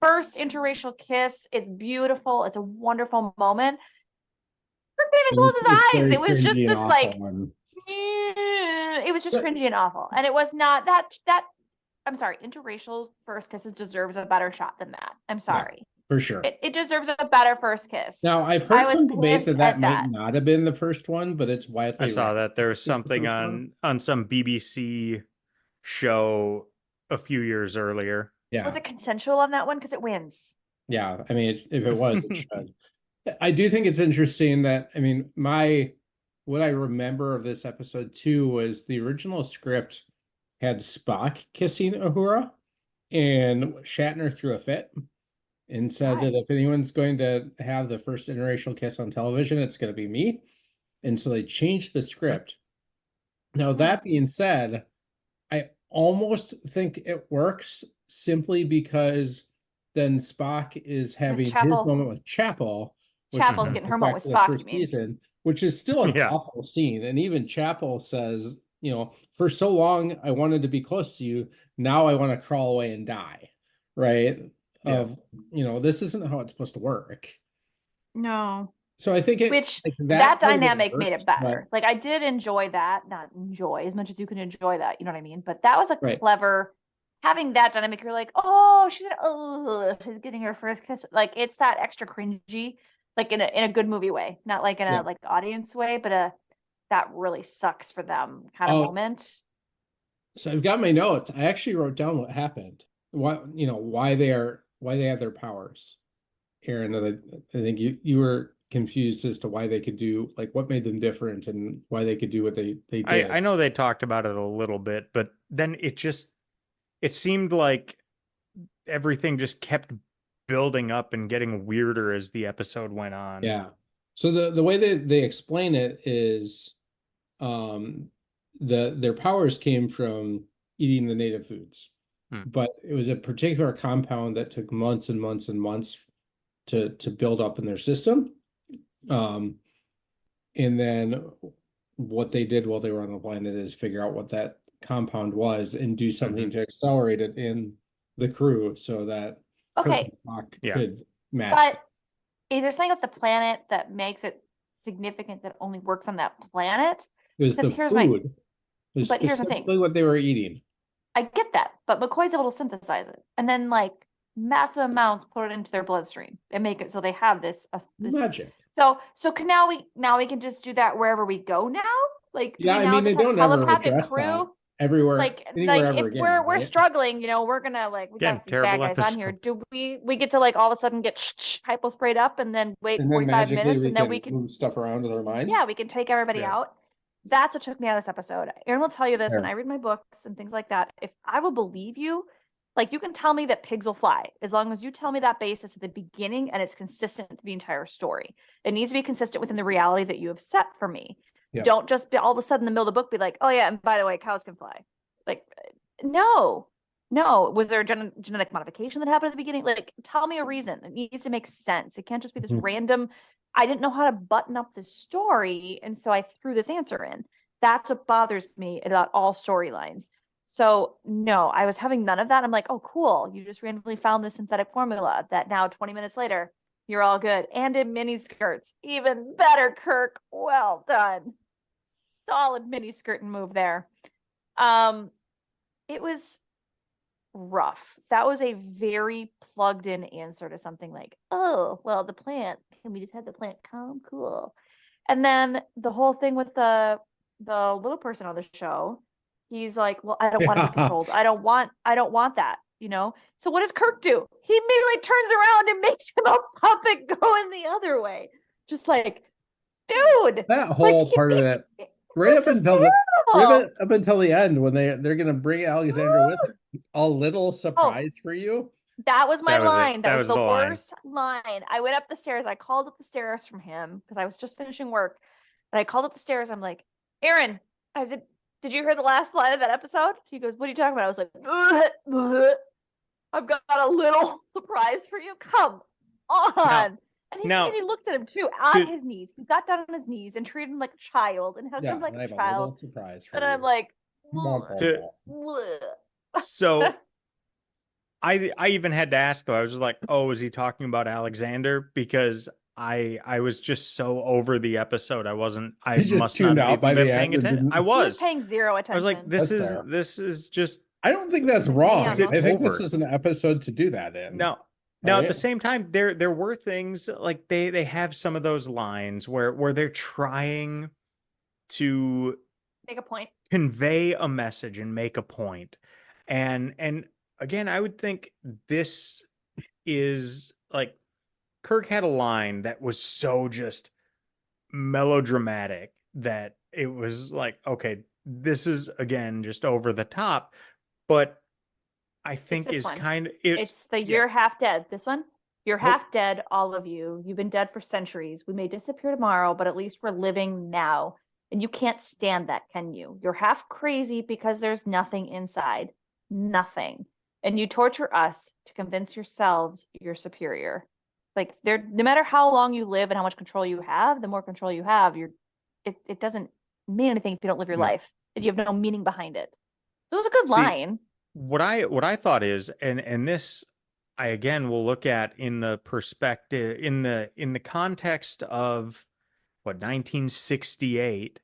first interracial kiss. It's beautiful. It's a wonderful moment. Kirk didn't even close his eyes. It was just this it was just cringy and awful. And it was not that I'm sorry, interracial first kisses deserves a better shot than that. I'm sorry. For sure. It deserves a better first kiss. Now, I've heard some debate that might not have been the first one, but it's widely. I saw that there was something on some BBC show a few years earlier. Yeah. Was it consensual on that one? Because it wins. Yeah. I mean, if it was, it should. I do think it's interesting that, I mean, what I remember of this episode too was the original script had Spock kissing Uhura, and Shatner threw a fit and said that if anyone's going to have the first interracial kiss on television, it's going to be me. And so they changed the script. Now, that being said, I almost think it works simply because then Spock is having his moment with Chapel. Chapel's getting her moment with Spock, season, which is still an awful scene. And even Chapel says, you know, for so long I wanted to be close to you. Now I want to crawl away and die. Right. This isn't how it's supposed to work. No. So I think that dynamic made it better. Like I did enjoy that, not enjoy as much as you can enjoy that. You know what I mean? But that was a clever having that dynamic. You're like, oh, she's getting her first kiss. Like it's that extra cringy, like in a good movie way, not like in a like audience way, but that really sucks for them kind of moment. So I've got my notes. I actually wrote down what happened. Why they have their powers. Aaron, I think you were confused as to why they could do, like, what made them different and why they could do what they did. I know they talked about it a little bit, but then it seemed like everything just kept building up and getting weirder as the episode went on. Yeah. So the way they explain it is their powers came from eating the native foods. But it was a particular compound that took months and months and months to build up in their system. And then what they did while they were on the planet is figure out what that compound was and do something to accelerate it in the crew so that Okay. could match. But is there something with the planet that makes it significant that only works on that planet? It was the food. It was but here's the thing. what they were eating. I get that, but McCoy's able to synthesize it and then like massive amounts put it into their bloodstream and make it so they have this magic. So can now we can just do that wherever we go now? Like yeah, I mean they don't ever address that everywhere. Like if we're struggling, you know, we're gonna like we got these bad guys on here. Do we get to like all of a sudden get hypo sprayed up and then wait 45 minutes and then we can move stuff around with our minds? Yeah, we can take everybody out. That's what took me out of this episode. Aaron will tell you this when I read my books and things like that. If I will believe you, like you can tell me that pigs will fly as long as you tell me that basis at the beginning and it's consistent to the entire story. It needs to be consistent within the reality that you have set for me. Yeah. Don't just be all of a sudden in the middle of the book be like, oh yeah, and by the way, cows can fly. Like, no. Was there a genetic modification that happened at the beginning? Like, tell me a reason. It needs to make sense. It can't just be this random. I didn't know how to button up the story, and so I threw this answer in. That's what bothers me about all storylines. So no, I was having none of that. I'm like, oh, cool. You just randomly found this synthetic formula that now 20 minutes later, you're all good. And in mini skirts, even better, Kirk. Well done. Solid mini skirt and move there. It was rough. That was a very plugged in answer to something like, oh, well, the plant, can we just have the plant come? Cool. And then the whole thing with the little person on the show, he's like, well, I don't want to be controlled. I don't want that, you know? So what does Kirk do? He immediately turns around and makes him a puppet going the other way. Just like, dude. That whole part of it. Right up until the end when they're gonna bring Alexander with it. A little surprise for you. That was my line. That was the worst line. I went up the stairs. I called up the stairs from him because I was just finishing work. And I called up the stairs. I'm like, Aaron, did you hear the last line of that episode? He goes, what are you talking about? I was like, I've got a little surprise for you. Come on. And he looked at him too, on his knees. He got down on his knees and treated him like a child and hugged him like a child. A surprise for I'm like, so I even had to ask though. I was just like, oh, is he talking about Alexander? Because I was just so over the episode. I must not have been paying attention. I was paying zero attention. I was like, this is just. I don't think that's wrong. I think this is an episode to do that in. No. Now, at the same time, there were things like they have some of those lines where they're trying to make a point, convey a message and make a point. And again, I would think this is like Kirk had a line that was so just melodramatic that it was like, okay, this is again just over the top, but I think is kind of it's the you're half dead. This one, you're half dead, all of you. You've been dead for centuries. We may disappear tomorrow, but at least we're living now. And you can't stand that, can you? You're half crazy because there's nothing inside. Nothing. And you torture us to convince yourselves you're superior. Like no matter how long you live and how much control you have, the more control you have, it doesn't mean anything if you don't live your life. And you have no meaning behind it. So it was a good line. What I thought is, and this I again will look at in the perspective in the context of what 1968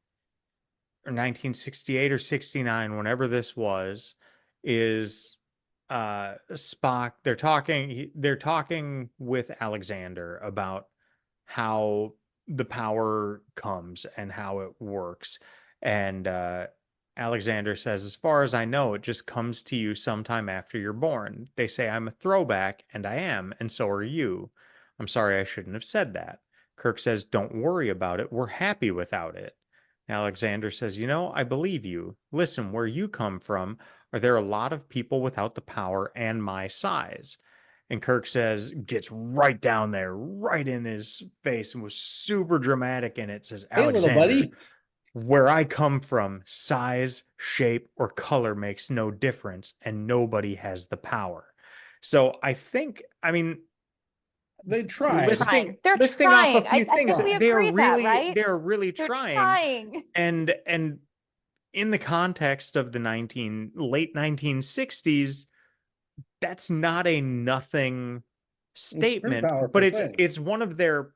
or 69, whenever this was, is Spock. They're talking with Alexander about how the power comes and how it works, and Alexander says, as far as I know, it just comes to you sometime after you're born. They say I'm a throwback, and I am, and so are you. I'm sorry I shouldn't have said that. Kirk says, don't worry about it. We're happy without it. Alexander says, I believe you. Listen, where you come from, are there a lot of people without the power and my size? And Kirk gets right down there, right in his face, and was super dramatic in it. Says, Alexander, hey, little buddy. where I come from, size, shape, or color makes no difference, and nobody has the power. So I think, I mean, They tried. listing They're listing off a trying. few I things, think we they are agree that, really right? they're really They're trying. trying. And in the context of the late 1960s, that's not a nothing statement, but it's one of their,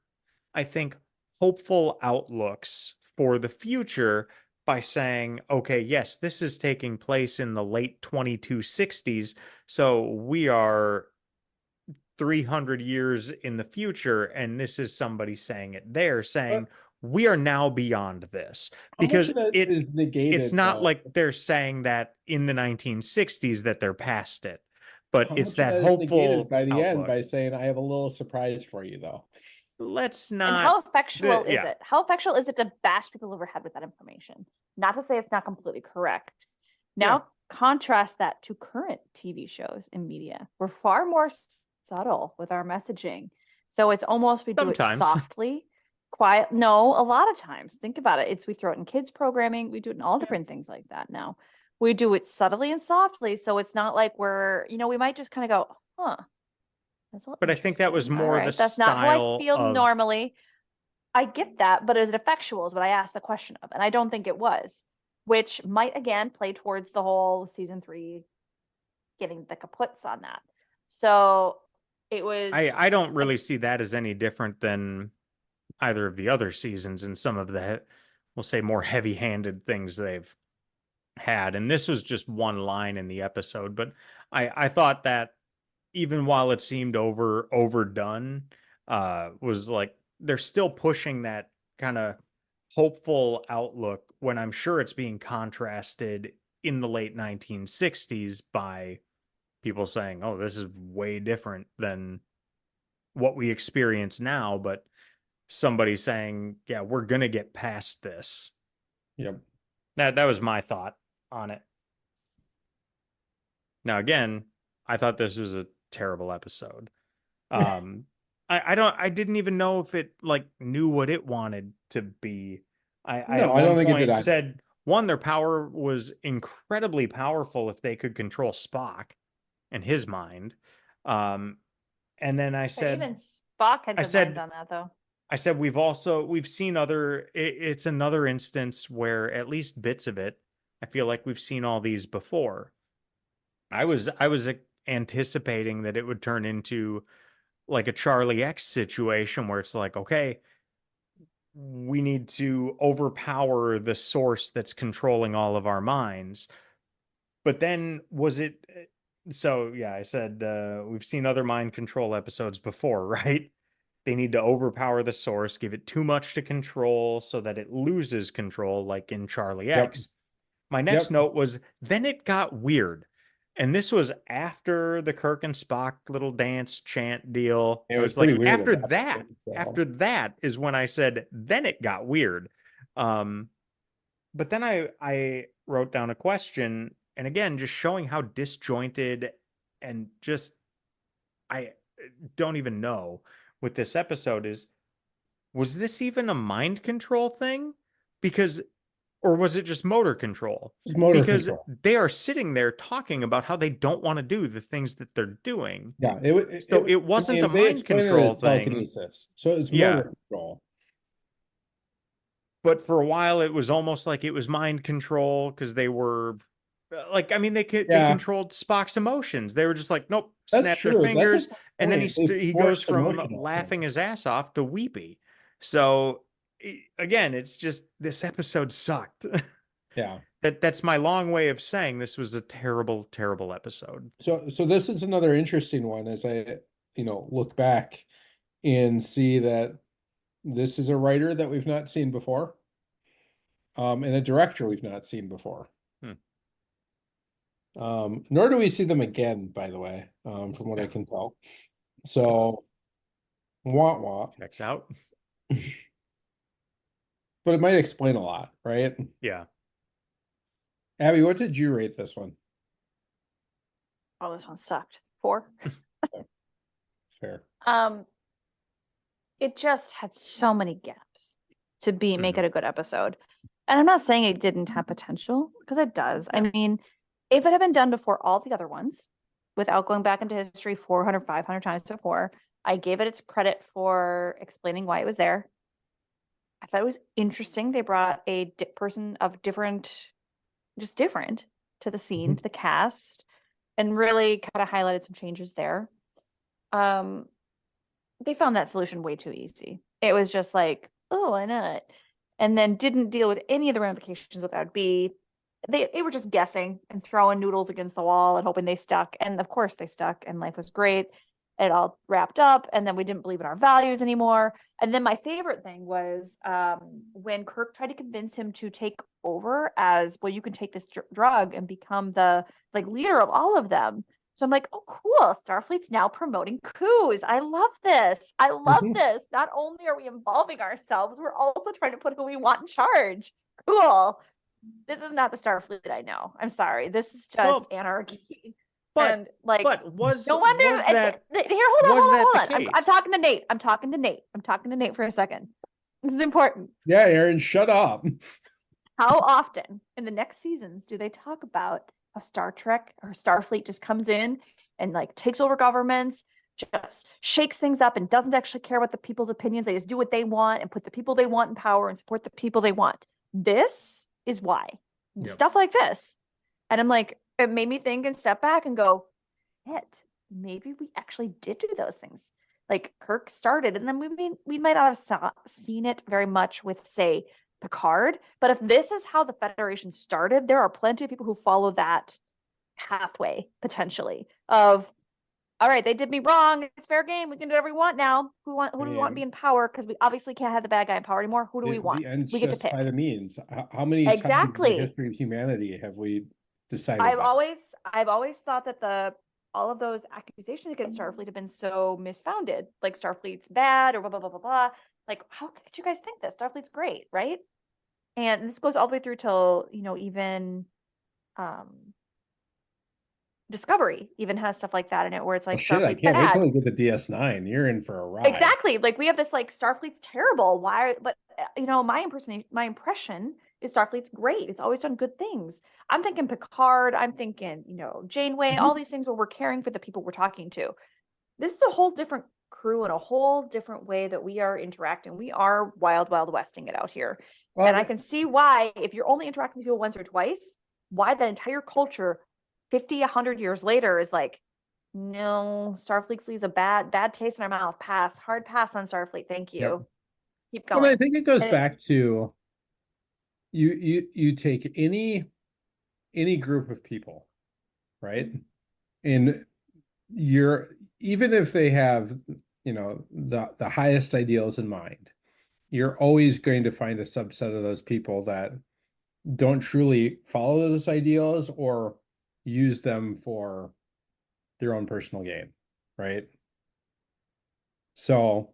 I think, hopeful outlooks for the future by saying, okay, yes, this is taking place in the late 2260s, so we are 300 years in the future, and this is somebody saying it there, saying we are now beyond this, because is negated, it's not like they're saying that in the 1960s that they're past it, but it's that hopeful by the end outlook. by saying, I have a little surprise for you, though. Let's not. And how effectual is yeah. it? How effectual is it to bash people over the head with that information? Not to say it's not completely correct. Now contrast that to current TV shows and media. We're far more subtle with our messaging. So it's almost we do Sometimes. it softly, quiet. No, a lot of times. Think about it. We throw it in kids programming. We do it in all different things like that now. We do it subtly and softly. So it's not like we might just kind of go, huh. But I think that was more the that's style not how I feel of... normally. I get that, but is it effectual is what I asked the question of. And I don't think it was, which might again play towards the whole season 3 getting the kaputs on that. So it was... I don't really see that as any different than either of the other seasons in some of the, we'll say, more heavy-handed things they've had. And this was just one line in the episode, but I thought that even while it seemed overdone, was like they're still pushing that kind of hopeful outlook when I'm sure it's being contrasted in the late 1960s by people saying, oh, this is way different than what we experience now, but somebody saying, yeah, we're gonna get past this. Yep. That was my thought on it. Now again, I thought this was a terrible episode. I didn't even know if it like knew what it wanted to be. I at one point said, one, their power was incredibly powerful if they could control Spock and his mind. And then I said, even Spock had good minds on that, though. I said we've seen other. It's another instance where at least bits of it, I feel like we've seen all these before. I was anticipating that it would turn into like a Charlie X situation where it's like, okay, we need to overpower the source that's controlling all of our minds. But then was it... So yeah, I said we've seen other mind control episodes before, right? They need to overpower the source, give it too much to control so that it loses control, like in Charlie X. My next note was, then it got weird. And this was after the Kirk and Spock little dance chant deal. It was like weird after that is when I said, then it got weird. But then I wrote down a question, and again, just showing how disjointed and just I don't even know with this episode is, was this even a mind control thing? Because... or was it just motor control? Because they are sitting there talking about how they don't want to do the things that they're doing. Yeah, it wasn't a mind control thing. So it's motor control. But for a while, it was almost like it was mind control because they were like, I mean, they controlled Spock's emotions. They were just like, nope, snap their fingers, and then he goes from laughing his ass off to weepy. So again, it's just, this episode sucked. Yeah. That's my long way of saying this was a terrible, terrible episode. So this is another interesting one as I, look back and see that this is a writer that we've not seen before, and a director we've not seen before. Nor do we see them again, by the way, from what I can tell. So, wah. Checks out. But it might explain a lot, right? Yeah. Abbie, what did you rate this one? Oh, this one sucked. 4. Fair. It just had so many gaps to make it a good episode. And I'm not saying it didn't have potential, because it does. I mean, if it had been done before all the other ones, without going back into history 400, 500 times before, I gave it its credit for explaining why it was there. I thought it was interesting. They brought a person of different, just different to the scene, to the cast, and really kind of highlighted some changes there. They found that solution way too easy. It was just like, oh, why not? And then didn't deal with any of the ramifications with Abbie. They were just guessing and throwing noodles against the wall and hoping they stuck. And of course they stuck, and life was great. It all wrapped up, and then we didn't believe in our values anymore. And then my favorite thing was when Kirk tried to convince him to take over as, well, you can take this drug and become the like leader of all of them. So I'm like, oh, cool. Starfleet's now promoting coups. I love this. I love this. Not only are we involving ourselves, we're also trying to put who we want in charge. Cool. This is not the Starfleet I know. I'm sorry. This is just anarchy. But was no wonder was that here, hold on. the case? I'm talking to Nate. I'm talking to Nate for a second. This is important. Yeah, Aaron, shut up. How often in the next seasons do they talk about how Star Trek or Starfleet just comes in and like takes over governments, just shakes things up and doesn't actually care about the people's opinions? They just do what they want and put the people they want in power and support the people they want. This is why. Yep. Stuff like this. And I'm like, it made me think and step back and go, shit, maybe we actually did do those things. Like Kirk started, and then we might not have seen it very much with, say, Picard. But if this is how the Federation started, there are plenty of people who follow that pathway potentially of, all right, they did me wrong. It's fair game. We can do whatever we want now. Who do we want to be in power? Because we obviously can't have the bad guy in power anymore. Who do we want? The ends we get to pick. By the means. How many times in the history of humanity have we decided? I've always thought that all of those accusations against Starfleet have been so misfounded. Like Starfleet's bad or blah blah blah blah blah. Like, how could you guys think this? Starfleet's great, right? And this goes all the way through till, even Discovery even has stuff like that in it, where it's like, Starfleet's bad. Wait till we get to DS9. You're in for a ride. Exactly. Like we have this like Starfleet's terrible. Why? But my impression is Starfleet's great. It's always done good things. I'm thinking Picard. I'm thinking, Janeway. All these things where we're caring for the people we're talking to. This is a whole different crew and a whole different way that we are interacting. We are wild, wild westing it out here. Well, and I can see why, if you're only interacting with people once or twice, why the entire culture 50, 100 years later is like, no, Starfleet leaves a bad taste in our mouth. Pass. Hard pass on Starfleet. Thank you. Yep. Keep going. Well, I think it goes back to you take any group of people, right? And even if they have, the highest ideals in mind, you're always going to find a subset of those people that don't truly follow those ideals or use them for their own personal gain, right? So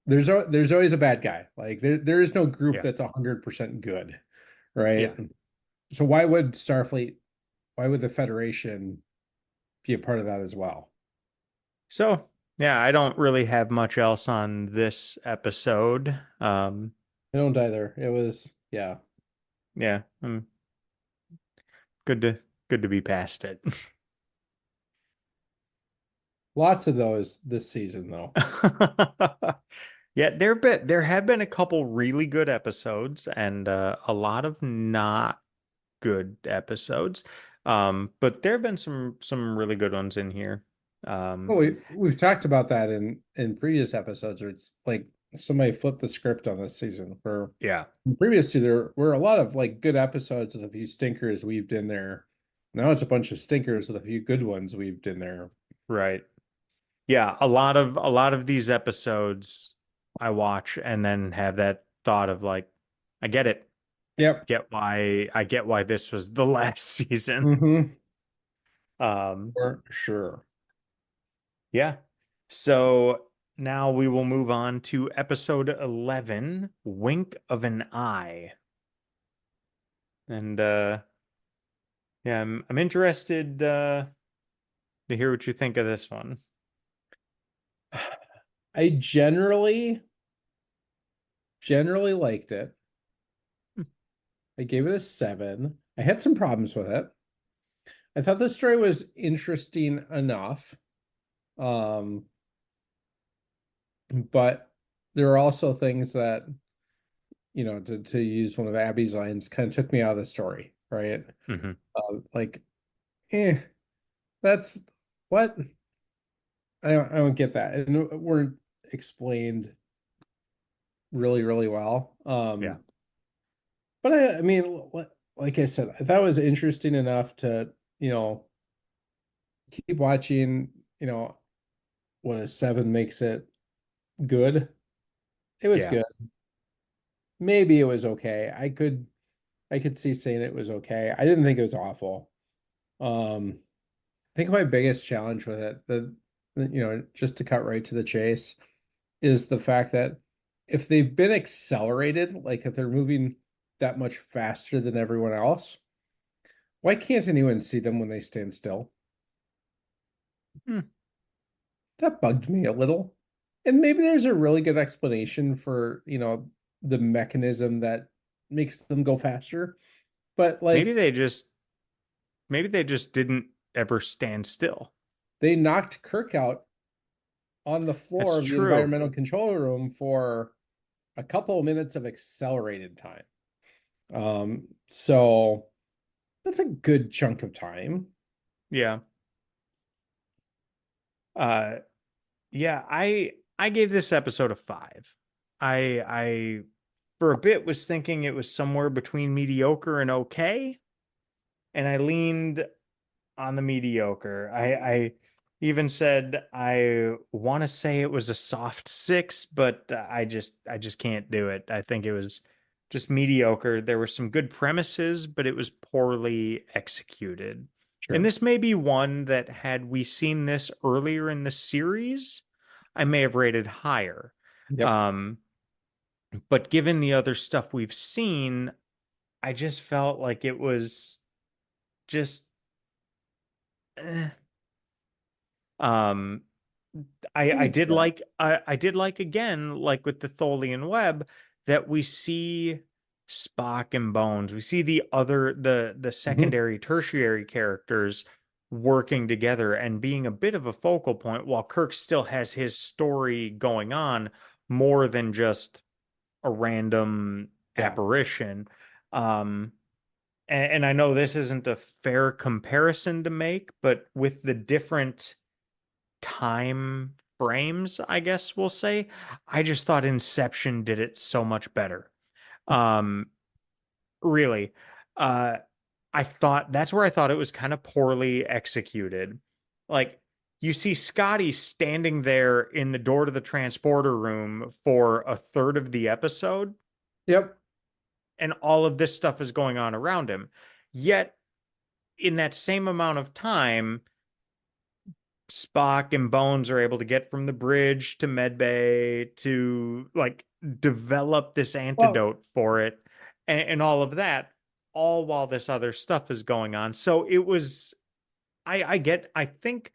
there's always a bad guy. Like there is no group that's 100% good, right? Yeah. So why would the Federation be a part of that as well? So yeah, I don't really have much else on this episode. I don't either. It was good to be past it. Lots of those this season, though. Yeah, there have been a couple really good episodes and a lot of not good episodes. But there have been some really good ones in here. We've talked about that in previous episodes, where it's like somebody flipped the script on this season. Previously there were a lot of like good episodes with a few stinkers weaved in there. Now it's a bunch of stinkers with a few good ones weaved in there. Right. Yeah, a lot of these episodes I watch and then have that thought of like, I get it. Yep. I get why this was the last season. For sure. Yeah. So now we will move on to episode 11, Wink of an Eye. And I'm interested to hear what you think of this one. I generally liked it. I gave it a 7. I had some problems with it. I thought the story was interesting enough. Um, but there are also things that, to use one of Abbie's lines, kind of took me out of the story, right? Mm-hmm. Like, that's what I don't get that. And weren't explained really, really well. Yeah. But I mean, like I said, I thought it was interesting enough to, keep watching, what a 7 makes it good. It was Yeah. good. Maybe it was okay. I could see saying it was okay. I didn't think it was awful. I think my biggest challenge with it, just to cut right to the chase, is the fact that if they've been accelerated, like if they're moving that much faster than everyone else, why can't anyone see them when they stand still? Hmm. That bugged me a little. And maybe there's a really good explanation for, the mechanism that makes them go faster. But Maybe like they just didn't ever stand still. they knocked Kirk out on the floor That's of the true. environmental control room for a couple of minutes of accelerated time. So that's a good chunk of time. Yeah. Uh yeah, I gave this episode a 5. I for a bit was thinking it was somewhere between mediocre and okay, and I leaned on the mediocre. I even said I want to say it was a soft 6, but I just can't do it. I think it was just mediocre. There were some good premises, but it was poorly executed. And Sure. this may be one that had we seen this earlier in the series, I may have rated higher. Yep. Um, but given the other stuff we've seen, I just felt like it was just eh. Um, I I can see did that. like I did like again, like with the Tholian web, that we see Spock and Bones. We see the Mhm. secondary, tertiary characters working together and being a bit of a focal point while Kirk still has his story going on more than just a random Yeah. apparition. Um, and I know this isn't a fair comparison to make, but with the different time frames, I guess we'll say, I just thought Inception did it so much better. Um, really. Uh, I thought that's where I thought it was kind of poorly executed. Like, you see Scotty standing there in the door to the transporter room for a third of the episode, Yep. and all of this stuff is going on around him. Yet, in that same amount of time, Spock and Bones are able to get from the bridge to medbay to like develop this Well, antidote for it and all of that, all while this other stuff is going on. So it was, I think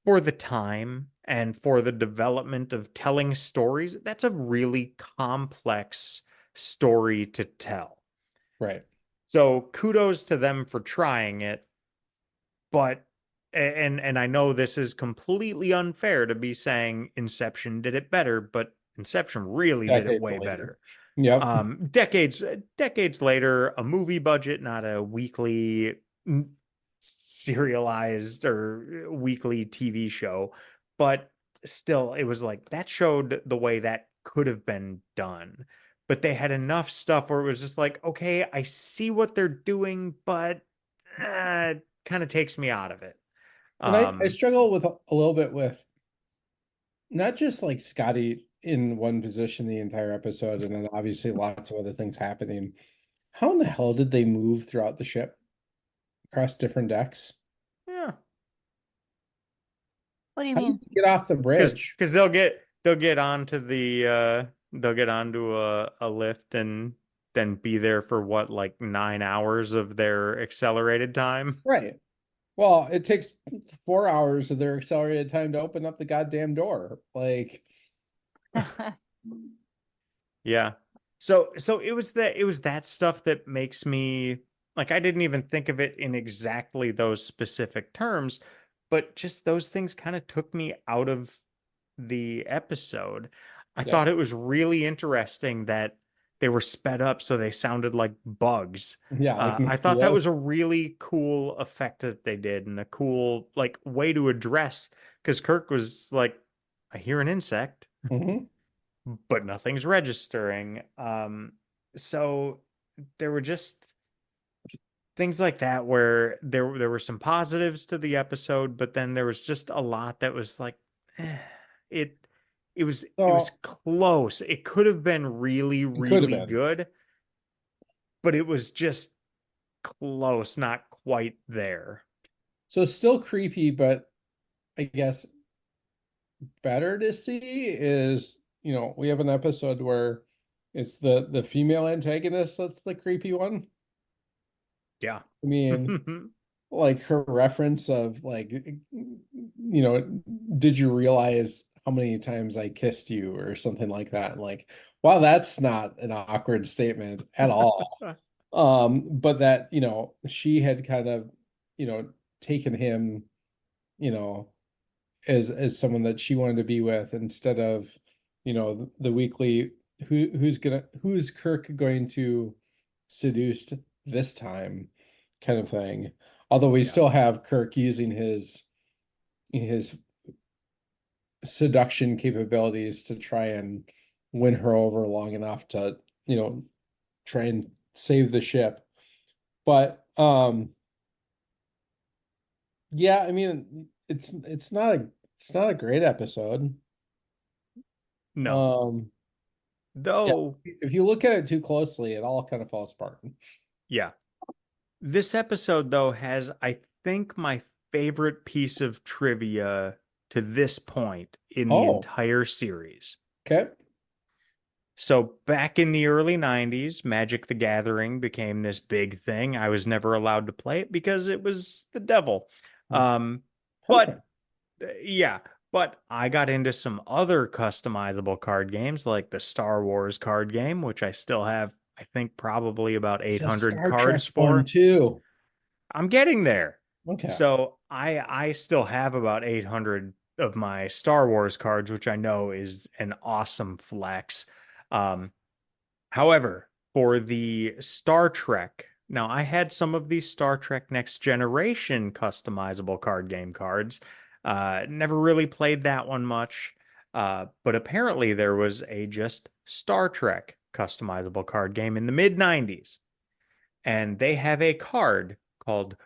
for the time and for the development of telling stories, that's a really complex story to tell. right. So kudos to them for trying it, but and I know this is completely unfair to be saying Inception did it better, but Inception really did it Decades way later. better. Yep. Decades later, a movie budget, not a weekly serialized or weekly TV show, but still, it was like that showed the way that could have been done. But they had enough stuff where it was just like, okay, I see what they're doing, but kind of takes me out of it. And I Um, struggle with a little bit with not just like Scotty in one position the entire episode, and then obviously lots of other things happening. How in the hell did they move throughout the ship across different decks? yeah, What do you How did mean? you get off the bridge? because they'll get onto the they'll get onto a lift and then be there for what, like 9 hours of their accelerated time. Right. Well, it takes 4 hours of their accelerated time to open up the goddamn door. Like, Yeah. So it was that stuff that makes me like I didn't even think of it in exactly those specific terms, but just those things kind of took me out of the episode. I Yeah. thought it was really interesting that they were sped up so they sounded like bugs. Yeah, like I thought that mosquitoes. was a really cool effect that they did and a cool like way to address because Kirk was like, I hear an insect, Hmm. but nothing's registering. So there were just things like that where there were some positives to the episode, but then there was just a lot that was like, eh, it it was So close. It could have been really, it could have really been. good, but it was just close, not quite there. So still creepy, but I guess better to see is, we have an episode where it's the female antagonist that's the creepy one. Yeah. I mean, like her reference of like, did you realize how many times I kissed you or something like that? Like, wow, that's not an awkward statement at all. But that, she had kind of, taken him, you know, as someone that she wanted to be with instead of, the weekly who's Kirk going to seduce this time kind of thing. Although we Yeah. still have Kirk using his seduction capabilities to try and win her over long enough to, try and save the ship. But yeah, I mean it's not a great episode. No. Um yeah, Though, if you look at it too closely, it all kind of falls apart. yeah. This episode, though, has, I think, my favorite piece of trivia to this point in the Oh, entire series. okay. So, back in the early 90s, Magic the Gathering became this big thing. I was never allowed to play it because it was the devil. Um, Perfect. but yeah, but I got into some other customizable card games like the Star Wars card game, which I still have, I think, probably about It's a 800 Star Trek cards one for. too. I'm getting there. Okay. So I still have about 800 of my Star Wars cards, which I know is an awesome flex. Um, However, for the Star Trek, now I had some of these Star Trek Next Generation customizable card game cards. Never really played that one much. But apparently there was a just Star Trek customizable card game in the mid 90s. And they have a card called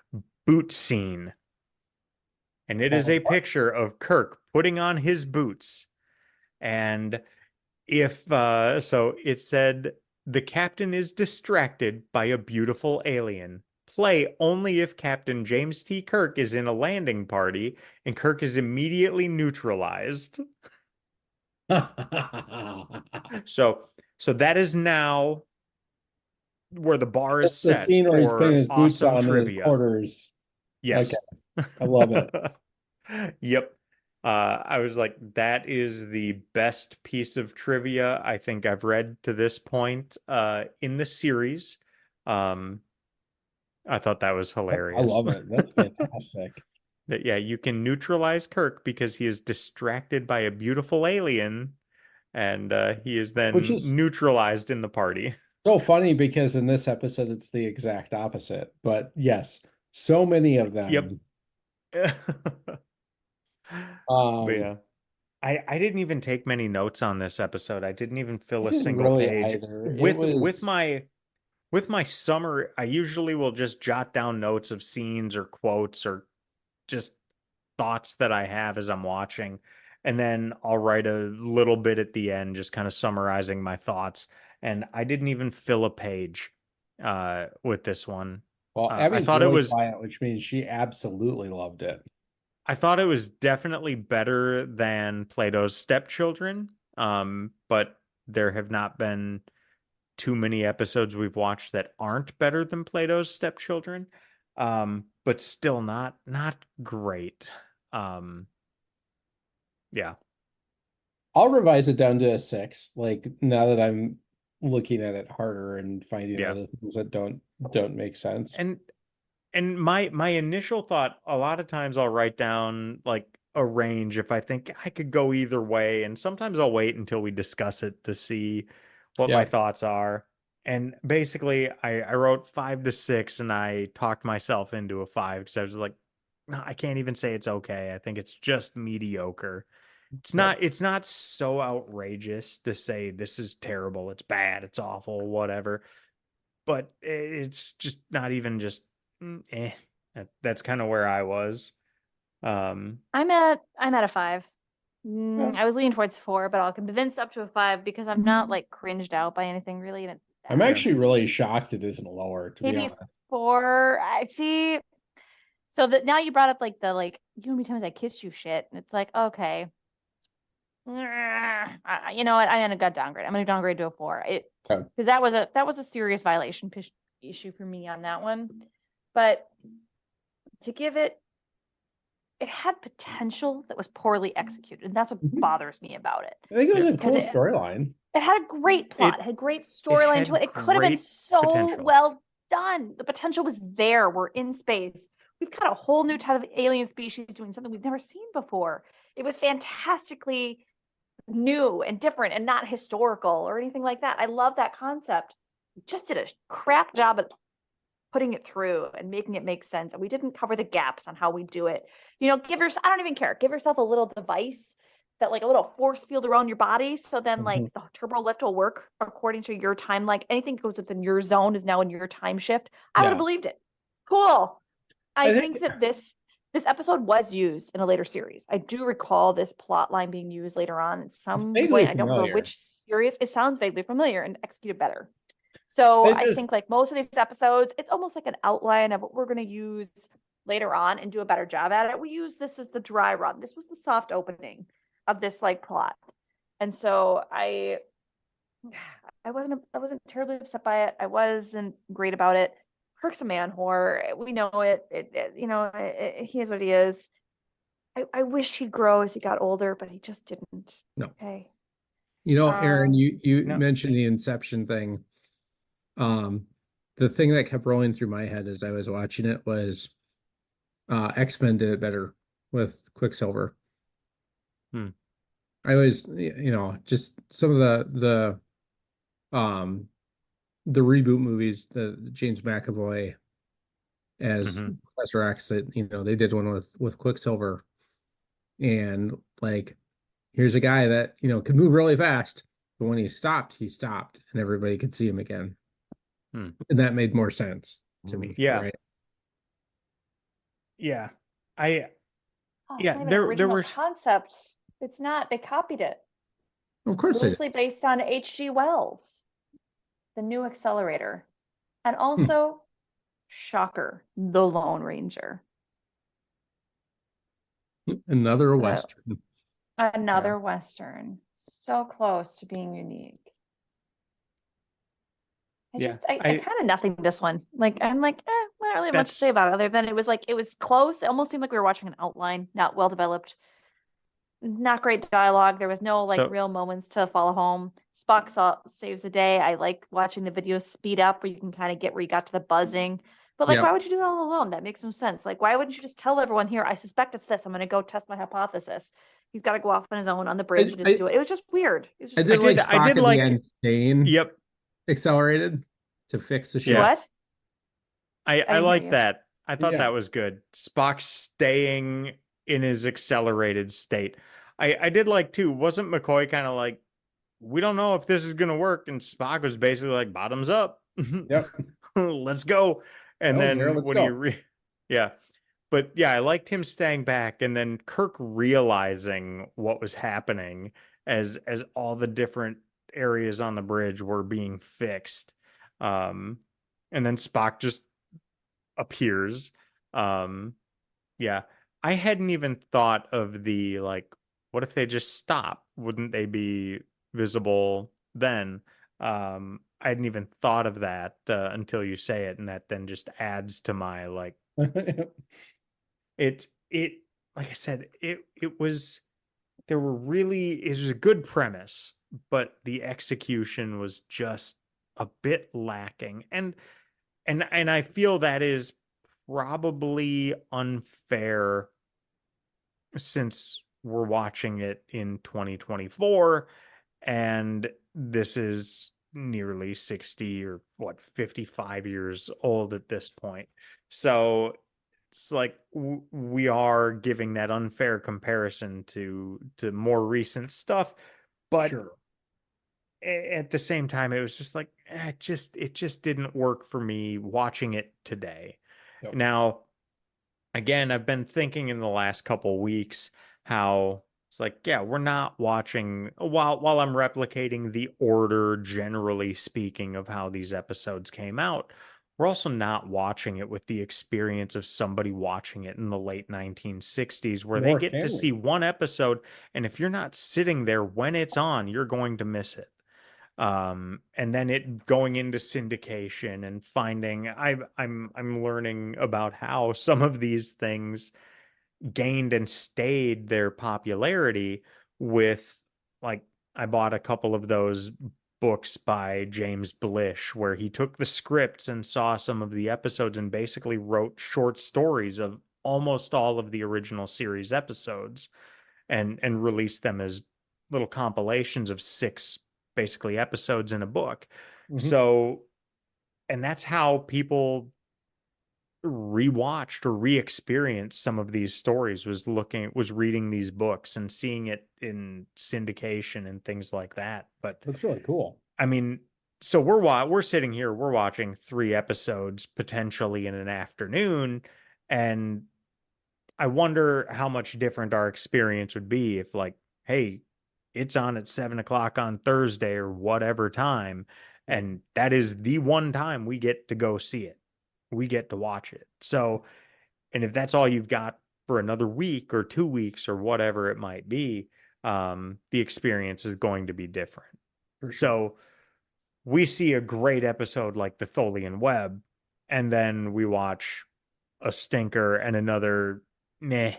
Boot Scene. And it is Called a what? picture of Kirk putting on his boots. And if so it said the captain is distracted by a beautiful alien. Play only if Captain James T. Kirk is in a landing party and Kirk is immediately neutralized. So so that is now where the bar is That's the set scene where he's putting for his boots awesome on in his trivia. quarters. Okay, Yes. I love it. Yep. I was like, that is the best piece of trivia I think I've read to this point in the series. Um, I thought that was I hilarious. love it. That's fantastic. That, yeah, you can neutralize Kirk because he is distracted by a beautiful alien, and he is Which then is neutralized in the party. so funny because in this episode it's the exact opposite. But yes, so many of Yep. them. But Um, yeah. I didn't even take many notes on this episode. I didn't even I fill a didn't single really page. either. It With was my summer, I usually will just jot down notes of scenes or quotes or just thoughts that I have as I'm watching. And then I'll write a little bit at the end, just kind of summarizing my thoughts. And I didn't even fill a page with this one. well, I Abbie's thought it really was quiet, which means she absolutely loved it. I thought it was definitely better than Plato's Stepchildren. But there have not been too many episodes we've watched that aren't better than Plato's Stepchildren. But still not great. Um, yeah. I'll revise it down to a 6, like now that I'm looking at it harder and finding Yeah. other things that don't make sense. And my initial thought, a lot of times I'll write down like a range if I think I could go either way, and sometimes I'll wait until we discuss it to see what my Yeah. thoughts are. And basically, I wrote 5 to 6, and I talked myself into a 5 because I was like, no, I can't even say it's okay. I think it's just mediocre. Yep. It's not so outrageous to say this is terrible, it's bad, it's awful, whatever. But it's just not even just eh. That's kind of where I was. I'm at a 5. Yeah. I was leaning towards 4, but I'll convince up to a 5 because I'm not like cringed out by anything really, and it's I'm bad. actually really shocked it isn't lower, to be Maybe honest. 4. I see. So that now you brought up like the like you know how many times I kissed you shit, and it's like okay, you know what? I'm gonna downgrade. I'm gonna downgrade to a 4. It Okay. because that was a serious violation issue for me on that one. But to give it, it had potential that was poorly executed, and that's what bothers me about it. I think it was a Because cool storyline. it had a great plot. It had great storyline had to it. It could have been great so potential. well done. The potential was there. We're in space. We've got a whole new type of alien species doing something we've never seen before. It was fantastically new and different and not historical or anything like that. I love that concept. We just did a crap job at putting it through and making it make sense. And we didn't cover the gaps on how we do it. You know, I don't even care. Give yourself a little device that like a little force field around your body. So then like the turbo lift will work according to your time. Like anything that goes within your zone is now in your time shift. I would have believed it. Cool. I think that this episode was used in a later series. I do recall this plot line being used later on in some way. I don't remember which series. It sounds vaguely familiar and executed better. So I think like most of these episodes, it's almost like an outline of what we're going to use later on and do a better job at it. We use this as the dry run. This was the soft opening of this like plot. And so I wasn't terribly upset by it. I wasn't great about it. Kirk's a man whore. We know it. He is what he is. I wish he'd grow as he got older, but he just didn't. No. Okay. You know, Aaron, you No. mentioned the Inception thing. The thing that kept rolling through my head as I was watching it was X-Men did it better with Quicksilver. I was, just some of the reboot movies, the James McAvoy as Professor X, that they did one with Quicksilver, and like here's a guy that could move really fast, but when he stopped, and everybody could see him again. And that made more sense to me. Yeah. Right? Yeah. There were concept. It's not. They copied it. Of course, loosely based on H.G. Wells, The New Accelerator, and also shocker, The Lone Ranger. Another Western. Another Western. So close to being unique. I kind of nothing this one. Like I'm like, not really much to say about it other than it was close. It almost seemed like we were watching an outline, not well developed, not great dialogue. There was no real moments to follow home. Spock saves the day. I like watching the video speed up where you can kind of get where you got to the buzzing. But why would you do that all alone? That makes no sense. Like, why wouldn't you just tell everyone here, I suspect it's this. I'm going to go test my hypothesis. He's got to go off on his own on the bridge and just do it. It was just weird. I did like Staying accelerated to fix the ship. What? I like that. I thought that was good. Spock staying in his accelerated state. I did like too. Wasn't McCoy kind of like, we don't know if this is gonna work, and Spock was basically like, bottoms up. Yep. Let's go. And then when I liked him staying back, and then Kirk realizing what was happening as all the different areas on the bridge were being fixed. And then Spock just appears. I hadn't even thought of the what if they just stop? Wouldn't they be visible then? I hadn't even thought of that until you say it, and that then just adds to my it like I said, it was a good premise, but the execution was just a bit lacking. And I feel that is probably unfair since we're watching it in 2024 and this is nearly 60 or 55 years old at this point. So it's like we are giving that unfair comparison to more recent stuff, but Sure. at the same time it was just like it just didn't work for me watching it today. Yep. Now, again, I've been thinking in the last couple weeks how it's like, yeah, we're not watching while I'm replicating the order, generally speaking, of how these episodes came out. We're also not watching it with the experience of somebody watching it in the late 1960s, where they Nor get to can see we. one episode, and if you're not sitting there when it's on, you're going to miss it. And then it going into syndication and finding I'm learning about how some of these things gained and stayed their popularity with, like, I bought a couple of those books by James Blish where he took the scripts and saw some of the episodes and basically wrote short stories of almost all of the original series episodes and released them as little compilations of 6 basically episodes in a book. So, and that's how people rewatched or re-experienced some of these stories, was reading these books and seeing it in syndication and things like that. But That's really cool. I mean, so we're sitting here, we're watching 3 episodes potentially in an afternoon, and I wonder how much different our experience would be if, like, hey, it's on at 7 o'clock on Thursday or whatever time, and that is the one time we get to go see it. We get to watch it. So, and if that's all you've got for another week or 2 weeks or whatever it might be, the experience is going to be different. For sure. So we see a great episode like the Tholian Web, and then we watch a stinker and another meh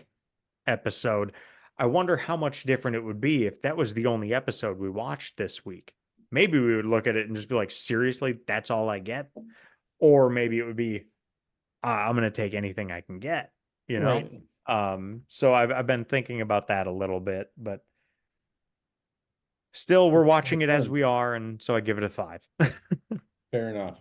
episode. I wonder how much different it would be if that was the only episode we watched this week. Maybe we would look at it and just be like, seriously, that's all I get? Or maybe it would be, I'm going to take anything I can get, you know? Right. So I've been thinking about that a little bit, but still we're watching it as we are. And so I give it a 5. Fair enough.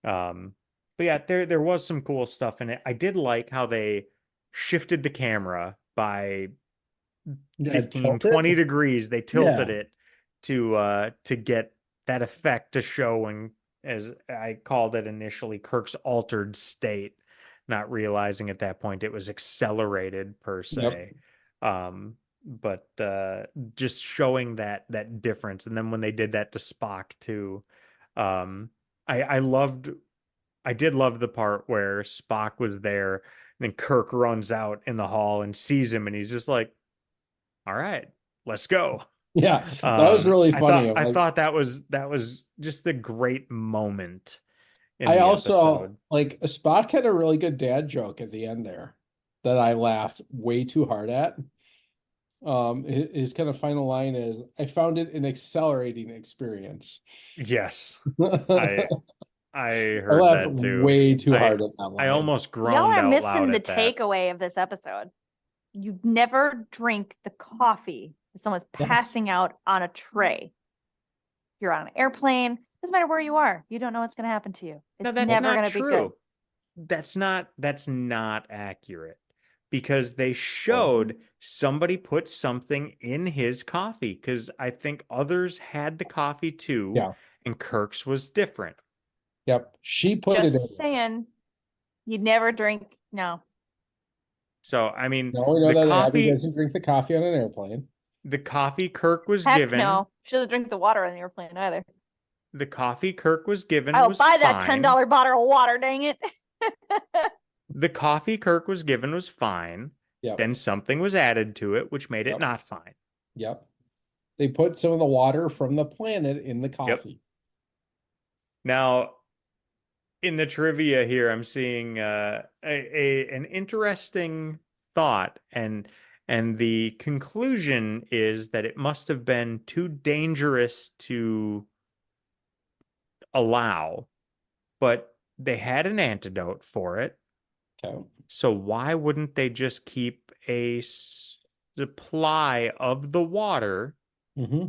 But yeah, there was some cool stuff in it. I did like how they shifted the camera by 15, 20 degrees. They tilted it to get that effect to show, and as I called it initially, Kirk's altered state, not realizing at that point it was accelerated per se. But just showing that difference. And then when they did that to Spock too, I did love the part where Spock was there, and then Kirk runs out in the hall and sees him, and he's just like, all right, let's go. Yeah, that was really funny. I thought that was just the great moment in I the also episode. like Spock had a really good dad joke at the end there that I laughed way too hard at. His kind of final line is, "I found it an accelerating experience." Yes, I I heard laughed that too. way too hard at that I line. almost Y'all groaned are out missing loud the at that. takeaway of this episode. You never drink the coffee that someone's Yes. passing out on a tray. You're on an airplane. Doesn't matter where you are. You don't know what's going to happen to you. No, It's that's never not going to be good. true. That's not accurate, because they showed somebody put something in his coffee, because I think others had the coffee too, Yeah. and Kirk's was different. Yep. She put it in. Just saying, you never drink. No. So, I mean, No, we know the that Abbie coffee, doesn't drink the coffee on an airplane. the coffee Kirk was Heck given, no. She doesn't drink the water on the airplane either. the coffee Kirk was given I'll was buy that fine. $10 bottle of water, dang it. The coffee Kirk was given was fine. Yep. Then something was added to it, which made it Yep. not fine. Yep. They put some of the water from the planet in the coffee. Now, in the trivia here, I'm seeing an interesting thought, and And the conclusion is that it must have been too dangerous to allow, but they had an antidote for it. Okay. So why wouldn't they just keep a supply of the water Mm-hmm.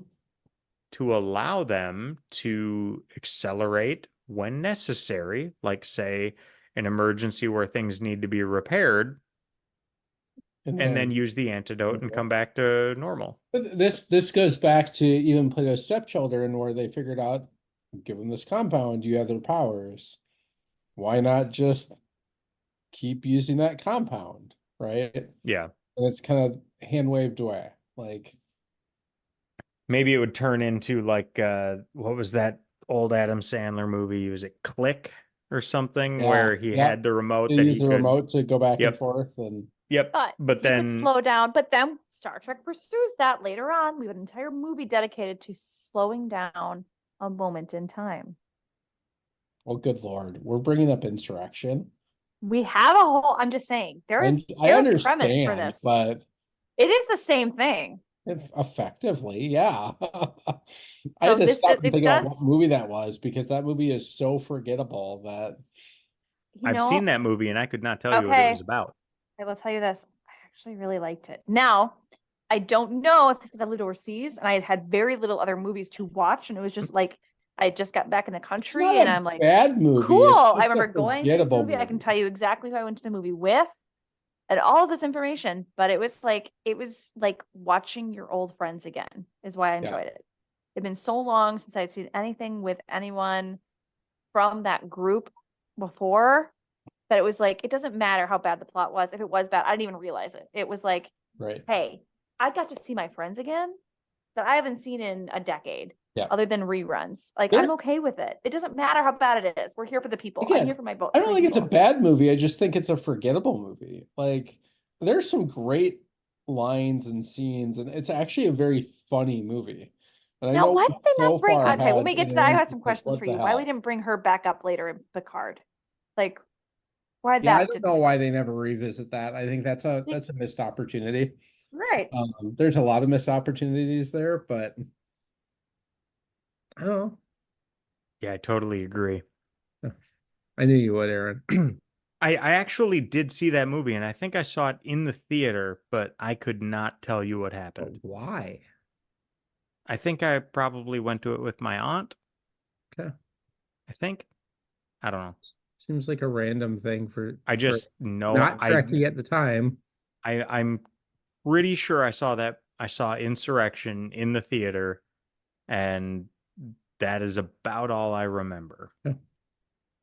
to allow them to accelerate when necessary, like say an emergency where things need to be repaired, and then use the antidote and come back to normal. But this goes back to even Plato's Stepchildren, where they figured out, given this compound, you have their powers. Why not just keep using that compound, right? Yeah. And it's kind of hand waved away. Like, Maybe it would turn into like what was that old Adam Sandler movie? Was it Click or something where he had the remote they that use he the could remote to go back and Yep. forth, and Yep. But he would then slow down. But then Star Trek pursues that later on. We have an entire movie dedicated to slowing down a moment in time. oh, good Lord, we're bringing up Insurrection. We have a whole. I'm just saying I there's premise for understand, this. but It is the same thing. effectively, yeah. I had to this- stop it- and it think about does- what movie that was, because that movie is so forgettable that I've seen that movie and I could not tell you what it was about. I will tell you this. I actually really liked it. Now, I don't know if it's because I lived overseas and I had very little other movies to watch, and it was just like I just got back in the it's country not and a I'm like, bad movie. cool. It's I just a remember going to this forgettable movie. I can tell you exactly who I went to the movie with and all of this information, but it was like watching your old friends again is why I enjoyed it. It'd been so long since I'd seen anything with anyone from that group before that it was like, it doesn't matter how bad the plot was. If it was bad, I didn't even realize it. It was like, right. Hey, I got to see my friends again that I haven't seen in a decade. Yeah. Other than reruns. Like, I'm okay with it. It doesn't matter how bad it is. We're here for the people. Again, I'm here for my boat. I don't think it's a bad movie. I just think it's a forgettable movie. Like, there's some great lines and scenes, and it's actually a very funny movie. And now, why did they not bring? Okay, when we get to that, I got some questions for you. Why we didn't bring her back up later in Picard? Like, why that? I don't know why they never revisit that. I think that's a missed opportunity. Right. There's a lot of missed opportunities there, but I don't know. Yeah, I totally agree. I knew you would, Aaron. I actually did see that movie, and I think I saw it in the theater, but I could not tell you what happened. Why? I think I probably went to it with my aunt. Okay. I think. I don't know. Seems like a random thing for. I just know not Trekkie at the time. I'm pretty sure I saw Insurrection in the theater, and that is about all I remember. Yeah.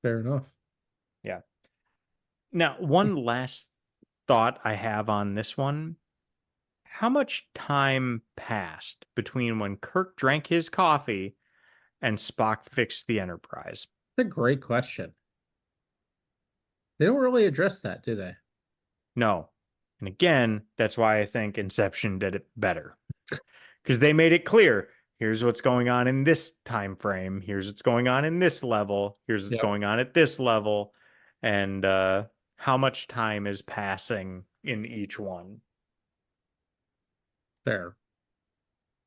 Fair enough. Yeah. Now, one last thought I have on this one. How much time passed between when Kirk drank his coffee and Spock fixed the Enterprise? That's a great question. They don't really address that, do they? No. And again, that's why I think Inception did it better. Because they made it clear. Here's what's going on in this time frame. Here's what's going on in this level. Here's what's going on at this level. And how much time is passing in each one. Fair.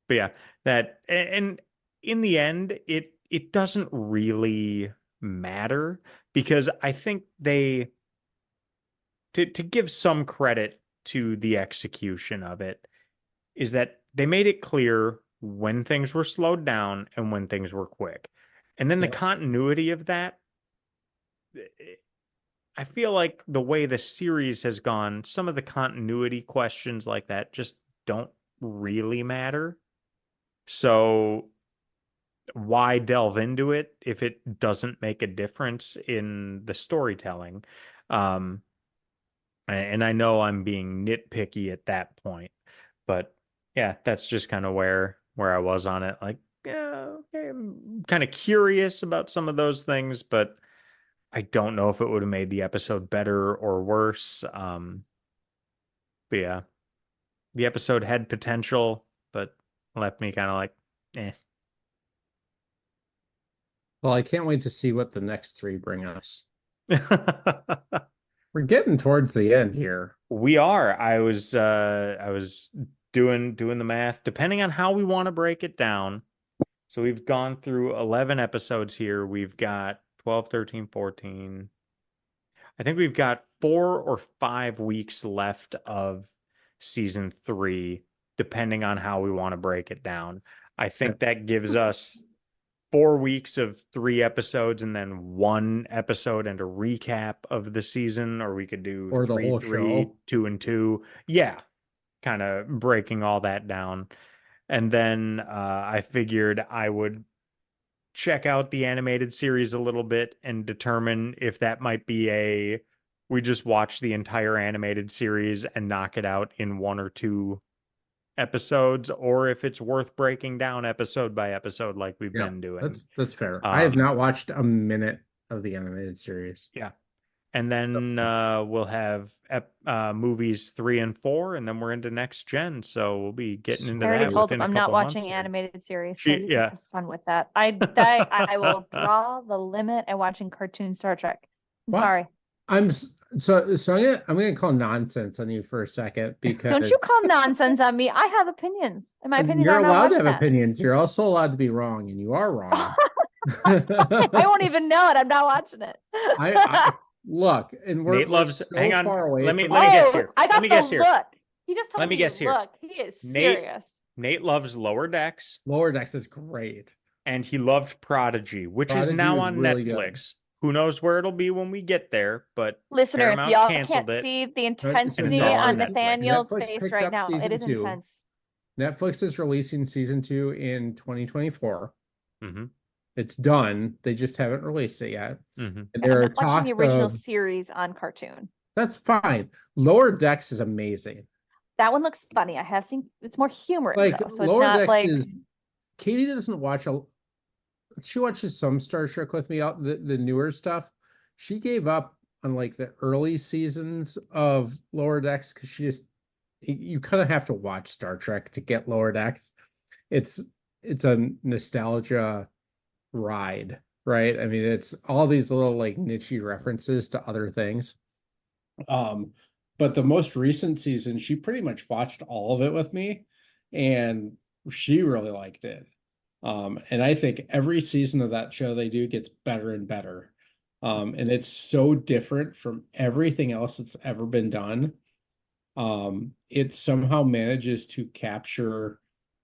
But yeah, that, and in the end, it doesn't really matter, because I think they, to give some credit to the execution of it, is that they made it clear when things were slowed down and when things were quick. And then the continuity of that, I feel like the way the series has gone, some of the continuity questions like that just don't really matter. So why delve into it if it doesn't make a difference in the storytelling? And I know I'm being nitpicky at that point, but yeah, that's just kind of where I was on it. Like, yeah, okay, I'm kind of curious about some of those things, but I don't know if it would have made the episode better or worse. But yeah, the episode had potential, but left me kind of like, eh. Well, I can't wait to see what the next three bring us. We're getting towards the end here. We are. I was doing the math, depending on how we want to break it down. So we've gone through 11 episodes here. We've got 12, 13, 14. I think we've got 4 or 5 weeks left of season 3, depending on how we want to break it down. I think that gives us 4 weeks of 3 episodes and then 1 episode and a recap of the season, or we could do Or the three, whole three, show. 2 and 2. Yeah, kind of breaking all that down. And then I figured I would check out the animated series a little bit and determine if that might be we just watch the entire animated series and knock it out in 1 or 2 episodes, or if it's worth breaking down episode by episode like we've Yeah, been doing. that's fair. I have not watched a minute of the animated series. Yeah. And then we'll have movies 3 and 4, and then we're into next gen. So we'll be getting into I already that told within him a I'm not couple months watching here. animated series, so you just Yeah. have fun with that. I will draw the limit at watching cartoon Star Trek. I'm Well, sorry. I'm gonna call nonsense on you for a second because Don't you call nonsense on me. I have opinions. And my opinions you're are not allowed to watching have that. opinions. You're also allowed to be wrong, and you are wrong. I won't even know it. I'm not watching it. I look, and we're Nate loves. so hang on. far away Let me from guess here. I got Let me guess the here. look. He just told Let me me guess here. look. He is Nate- serious. Nate loves Lower Decks, Lower Decks is great. and he loved Prodigy, which is Prodigy now is on really Netflix. Who knows where it'll be when we get there? But Listeners, Paramount y'all canceled can't it. see the And intensity it's all on on Netflix. Nathaniel's Netflix face picked right up now. It season is 2. intense. Netflix is releasing season 2 in 2024. Mm-hmm. It's done. They just haven't released it yet. Mm-hmm. And there I'm are not watching the talks original of series on cartoon. that's fine. Lower Decks is amazing. That one looks funny. I have seen it's more humorous Like though, so Lower it's not Decks like is Katie doesn't watch she watches some Star Trek with me out the newer stuff. She gave up on like the early seasons of Lower Decks because you kind of have to watch Star Trek to get Lower Decks. It's a nostalgia ride, right? I mean, it's all these little like niche references to other things. But the most recent season, she pretty much watched all of it with me, and she really liked it. And I think every season of that show they do gets better and better. And it's so different from everything else that's ever been done. It somehow manages to capture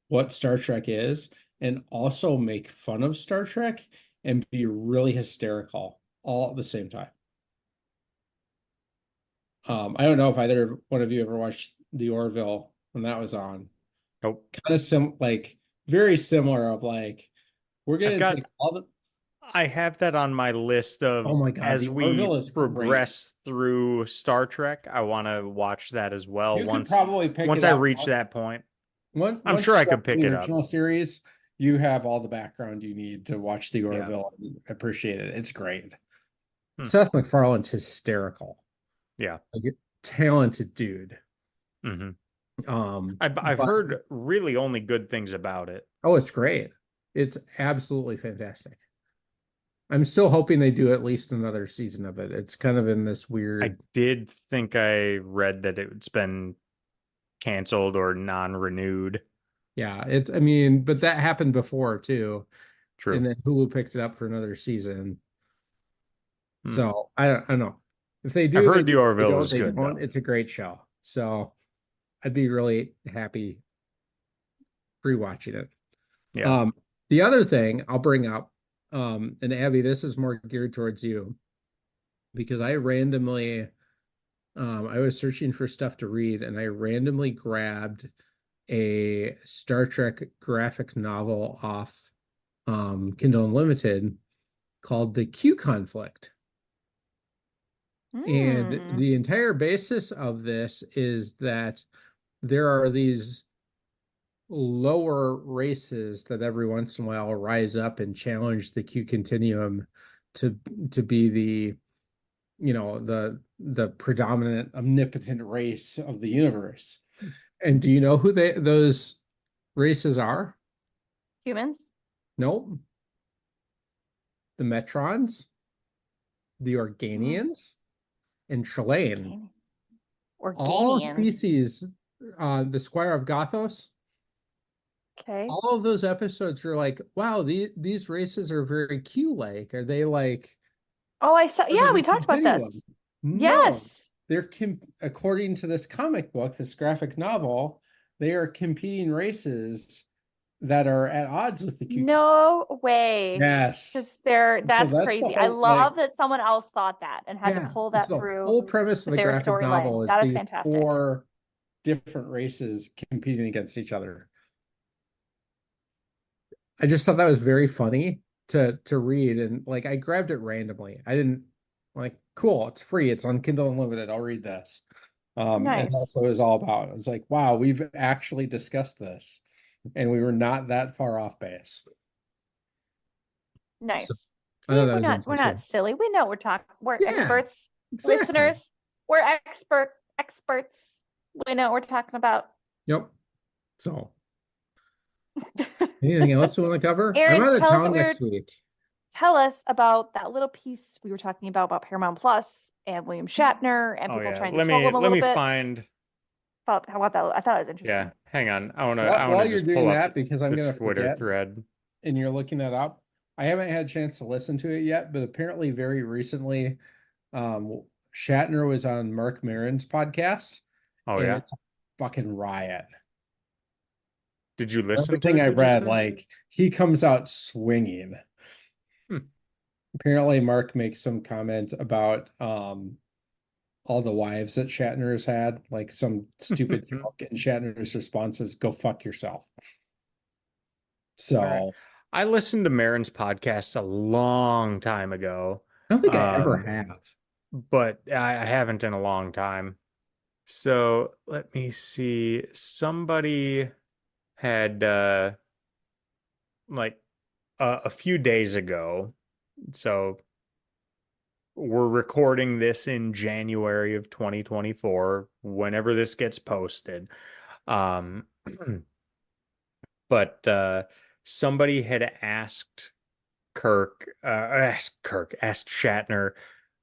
what Star Trek is and also make fun of Star Trek and be really hysterical all at the same time. I don't know if either one of you ever watched The Orville when that was on. Nope. Kind of very similar of like, we're going to take all the. I have that on my list of Oh my God, as The we Orville is progress through Star Trek. I want to watch that as well. You could probably pick once it I up. reach that point. I'm sure I could pick it up. The original series, you have all the background you need to watch The Orville and appreciate it. It's great. Seth MacFarlane's hysterical. Yeah. Like a talented dude. Mm-hmm. I've heard really only good things about it. Oh, it's great. It's absolutely fantastic. I'm still hoping they do at least another season of it. It's kind of in this weird. I did think I read that it's been canceled or non-renewed. Yeah, but that happened before too. True. And then Hulu picked it up for another season. So I don't know. If they do, I've heard The Orville is good. It's a great show. So I'd be really happy rewatching it. Yeah. The other thing I'll bring up, and Abbie, this is more geared towards you, because I randomly, I was searching for stuff to read, and I randomly grabbed a Star Trek graphic novel off Kindle Unlimited called The Q Conflict. And the entire basis of this is that there are these lower races that every once in a while rise up and challenge the Q continuum to be the predominant omnipotent race of the universe. And do you know who those races are? Humans? Nope. The Metrons, the Organians, and Shalane. All Organian. species, the Squire of Gothos, Okay. all of those episodes are like, wow, these races are very Q-like. Are they like Oh, I saw. part Yeah, of we the talked about this. continuum? No, Yes. they're according to this comic book, this graphic novel, they are competing races that are at odds with the Q. No way. Yes. Because So that's that's the crazy. I whole like, love that someone else thought that and had to yeah, pull it's that the through whole premise of with the their graphic novel storyline. is That is these fantastic. 4 different races competing against each other. I just thought that was very funny to read, and like I grabbed it randomly. I didn't like, cool, it's free, it's on Kindle Unlimited, I'll read this. And Nice. that's what it was all about. It was like, wow, we've actually discussed this, and we were not that far off base. Nice. So I See, thought that was we're not interesting. silly. We know we're talking. We're Yeah, experts. exactly. Listeners, we're experts. We know what we're talking about. Yep. So anything else you want to cover? I'm Aaron, out of tell us town next week. tell us about that little piece we were talking about Paramount Plus and William Shatner and Oh people yeah. trying to Let troll me him a little bit. find. How about that? I thought it was interesting. Yeah, hang on. I While wanna you're just doing pull up that, because I'm the gonna Twitter forget, thread. and you're looking that up, I haven't had a chance to listen to it yet, but apparently very recently, Shatner was on Mark Maron's podcast, Oh and yeah. it's a fucking riot. Did you listen to Everything it, I did you read, say? like he comes out swinging. Hmm. Apparently, Mark makes some comment about all the wives that Shatner has had, like some stupid joke, and Shatner's response is, "Go fuck yourself." All right. So I listened to Marin's podcast a long time ago. I don't think I ever Um, have. but I haven't in a long time. So let me see. Somebody had like a few days ago. So we're recording this in January of 2024, whenever this gets posted. Um, but somebody had asked Shatner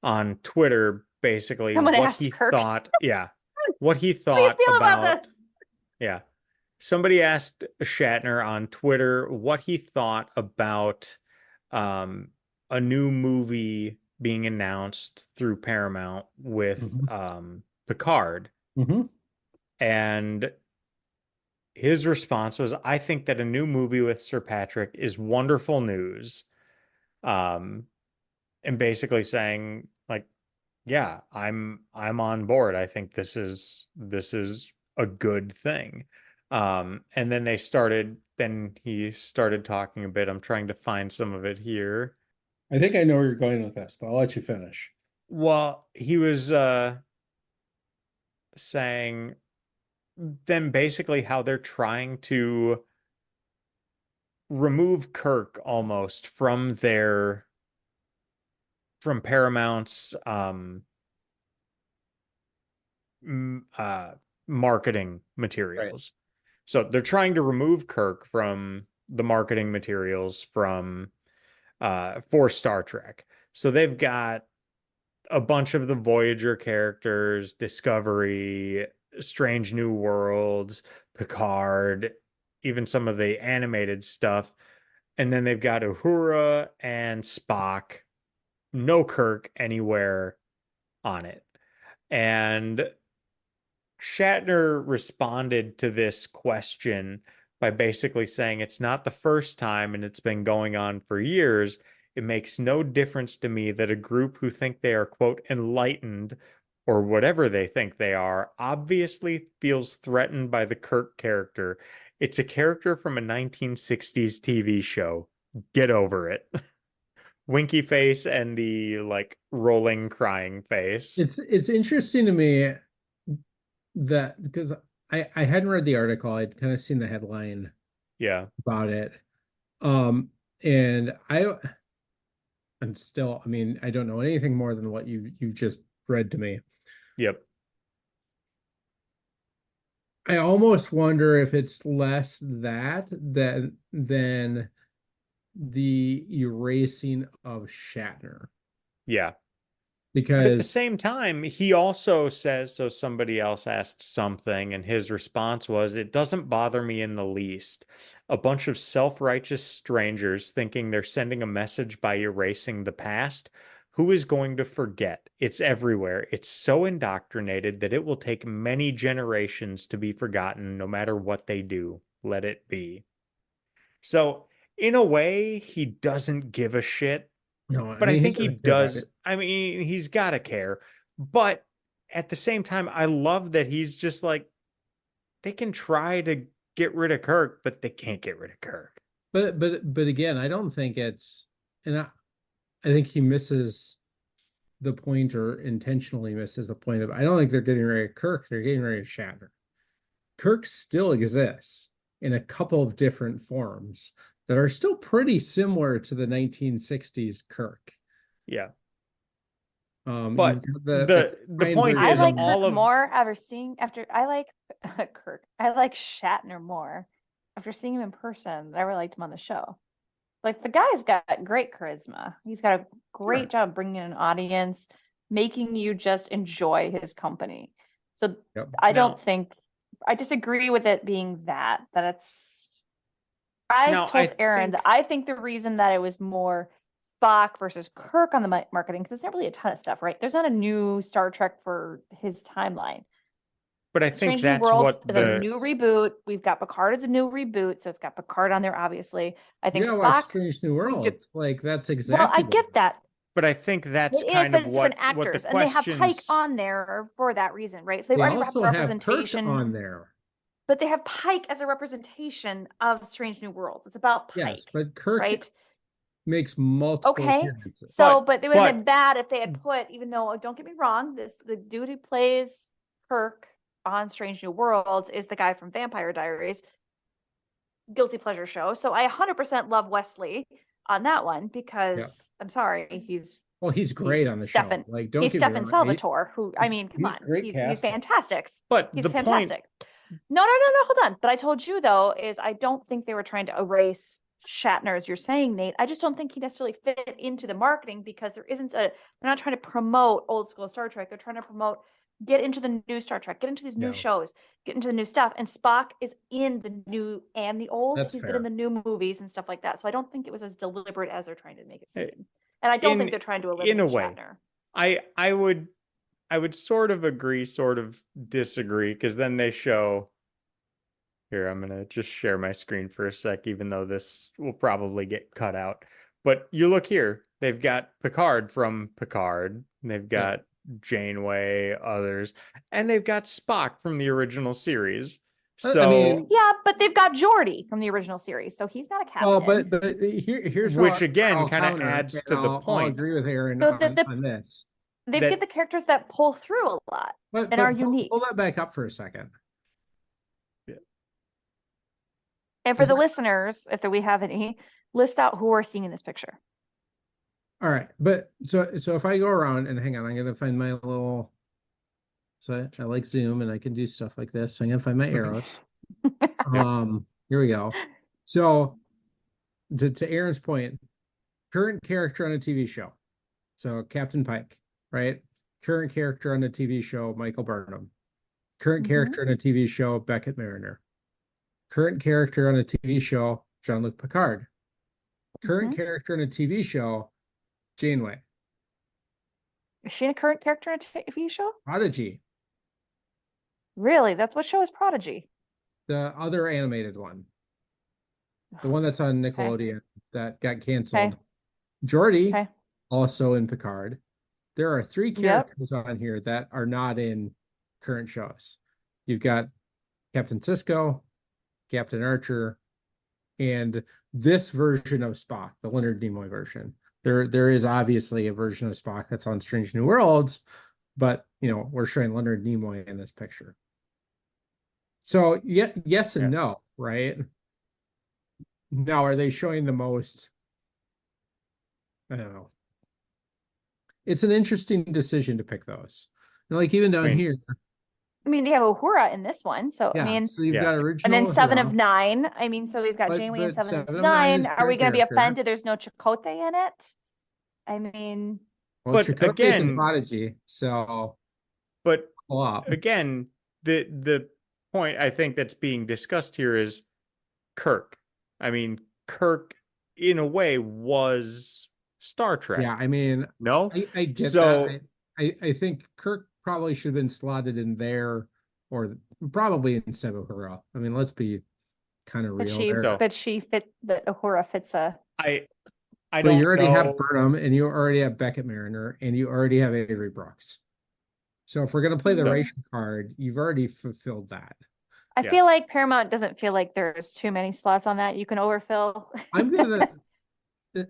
on Twitter basically Someone what asked he Kirk, thought, yeah, what he how do you thought feel about, about this? yeah. Somebody asked Shatner on Twitter what he thought about um, a new movie being announced through Paramount with Mhm. Picard. Mhm. And his response was, I think that a new movie with Sir Patrick is wonderful news. Um, and basically saying, like, yeah, I'm on board. I think this is a good thing. And then he started talking a bit. I'm trying to find some of it here. I think I know where you're going with this, but I'll let you finish. Well, he was saying then basically how they're trying to remove Kirk almost from Paramount's marketing Right. materials. So they're trying to remove Kirk from the marketing materials from for Star Trek. So they've got a bunch of the Voyager characters, Discovery, Strange New Worlds, Picard, even some of the animated stuff. And then they've got Uhura and Spock, no Kirk anywhere on it. And Shatner responded to this question by basically saying it's not the first time and it's been going on for years. It makes no difference to me that a group who think they are, quote, enlightened or whatever they think they are obviously feels threatened by the Kirk character. It's a character from a 1960s TV show. Get over it. Winky face and the like rolling crying face. It's interesting to me that, because I hadn't read the article, I'd kind of seen the headline Yeah. about it. And I'm still, I mean, I don't know anything more than what you just read to me. Yep. I almost wonder if it's less than the erasing of Shatner. Yeah. But at the because same time, he also says, so somebody else asked something, and his response was, "It doesn't bother me in the least. A bunch of self-righteous strangers thinking they're sending a message by erasing the past. Who is going to forget? It's everywhere. It's so indoctrinated that it will take many generations to be forgotten, no matter what they do. Let it be." So, in a way, he doesn't give a shit, no, I but I mean he think he doesn't care about does. it. I mean, he's got to care. But at the same time, I love that he's just like, they can try to get rid of Kirk, but they can't get rid of Kirk. But again, I don't think it's, and I think he misses the point, or intentionally misses the point of, I don't think they're getting rid of Kirk, they're getting rid of Shatner. Kirk still exists in a couple of different forms that are still pretty similar to the 1960s Kirk. Yeah. You've But got the fine point I is like version. all Kirk of more after I like Kirk. I like Shatner more after seeing him in person. I really liked him on the show. Like the guy's got great charisma. He's got a great Sure. job bringing in an audience, making you just enjoy his company. So Yep. I Now- don't think I disagree with it being that it's I Now, told Aaron that I think the reason that it was more Spock versus Kirk on the marketing, because there's not really a ton of stuff, right? There's not a new Star Trek for his timeline. but I think Strange New that's Worlds what is a the new reboot. We've got Picard as a new reboot, so it's got Picard on there, obviously. I You think gotta watch Spock. Strange New we Worlds. Like that's Well, exactly I what get it is. that. but I think that's It is, kind but of it's different what the actors, and they have Pike questions. on there for that reason, right? So they've They already also have have Kirk representation, on there. but they have Pike as a representation of Strange New Worlds. It's about Pike, Yes, but Kirk right? makes multiple Okay. appearances. So, but it would have but- been bad if they had put, even though, don't get me wrong, the dude who plays Kirk on Strange New Worlds is the guy from Vampire Diaries, guilty pleasure show. So I 100% love Wesley on that one because I'm sorry, He's great on the Stefan. show. Like, don't He's get me Stefan wrong. Salvatore, who I he's- mean, come he's on, great he's casting. fantastic. But He's the point, fantastic. No, hold on. But I told you though, is I don't think they were trying to erase Shatner, as you're saying, Nate. I just don't think he necessarily fit into the marketing because there isn't they're not trying to promote old school Star Trek. They're trying to promote, get into the new Star Trek, get into these new No. shows, get into the new stuff. And Spock is in the new and the old. That's He's fair. been in the new movies and stuff like that. So I don't think it was as deliberate as they're trying to make it seem. And I don't think they're trying to eliminate in a way. Shatner. I would sort of agree, sort of disagree, because then they show. Here, I'm gonna just share my screen for a sec, even though this will probably get cut out. But you look here, they've got Picard from Picard, they've got Janeway, others, and they've got Spock from the original series. So, I mean, Yeah, but they've got Geordi from the original series, so he's not a captain. well, but here's which how again I'll kind of counter, adds and to the I'll point. agree with Aaron So on this. They've that- got the characters that pull through a lot But and are pull- unique. Pull that back up for a second. And for the listeners, if we have any, list out who we're seeing in this picture. All right, but so if I go around and hang on, I'm gonna find my little. So I like Zoom and I can do stuff like this. So I'm gonna find my arrows. Here we go. So to Aaron's point, current character on a TV show. So Captain Pike, right? Current character on a TV show, Michael Burnham. Current character on a TV show, Beckett Mariner. Current character on a TV show, Jean-Luc Picard. Current character on a TV show, Janeway. Is she a current character in a TV show? Prodigy, Really? That's what show is Prodigy? the other animated one. The one that's on Nickelodeon that got canceled. Okay. Geordi, Okay. also in Picard. There are 3 characters on here that are not in current shows. You've got Captain Sisko, Captain Archer, and this version of Spock, the Leonard Nimoy version. There is obviously a version of Spock that's on Strange New Worlds, but we're showing Leonard Nimoy in this picture. So yes and no, right? Now, are they showing the most? I don't know. It's an interesting decision to pick those. And like even down here. I mean, they have Uhura in this one, so I mean, so you've got original, and then 7 Uhura. of 9. I mean, so we've got But- Janeway and but 7 of 7 of 9 9. is Are we great going to be character. offended? There's no Chakotay in it. I mean, Well, But Kirk is a again, prodigy, so but flop. again, the point I think that's being discussed here is Kirk. I mean, Kirk in a way was Star Trek. Yeah, I mean, No? I get So that. I think Kirk probably should have been slotted in there, or probably instead of Uhura. I mean, let's be kind of real there. So- but she fit the Uhura fits a I But don't you already have know. Burnham, and you already have Beckett Mariner, and you already have Avery Brooks. So if we're gonna play the So- racial card, you've already fulfilled that. I Yeah. feel like Paramount doesn't feel like there's too many slots on that you can overfill. I'm gonna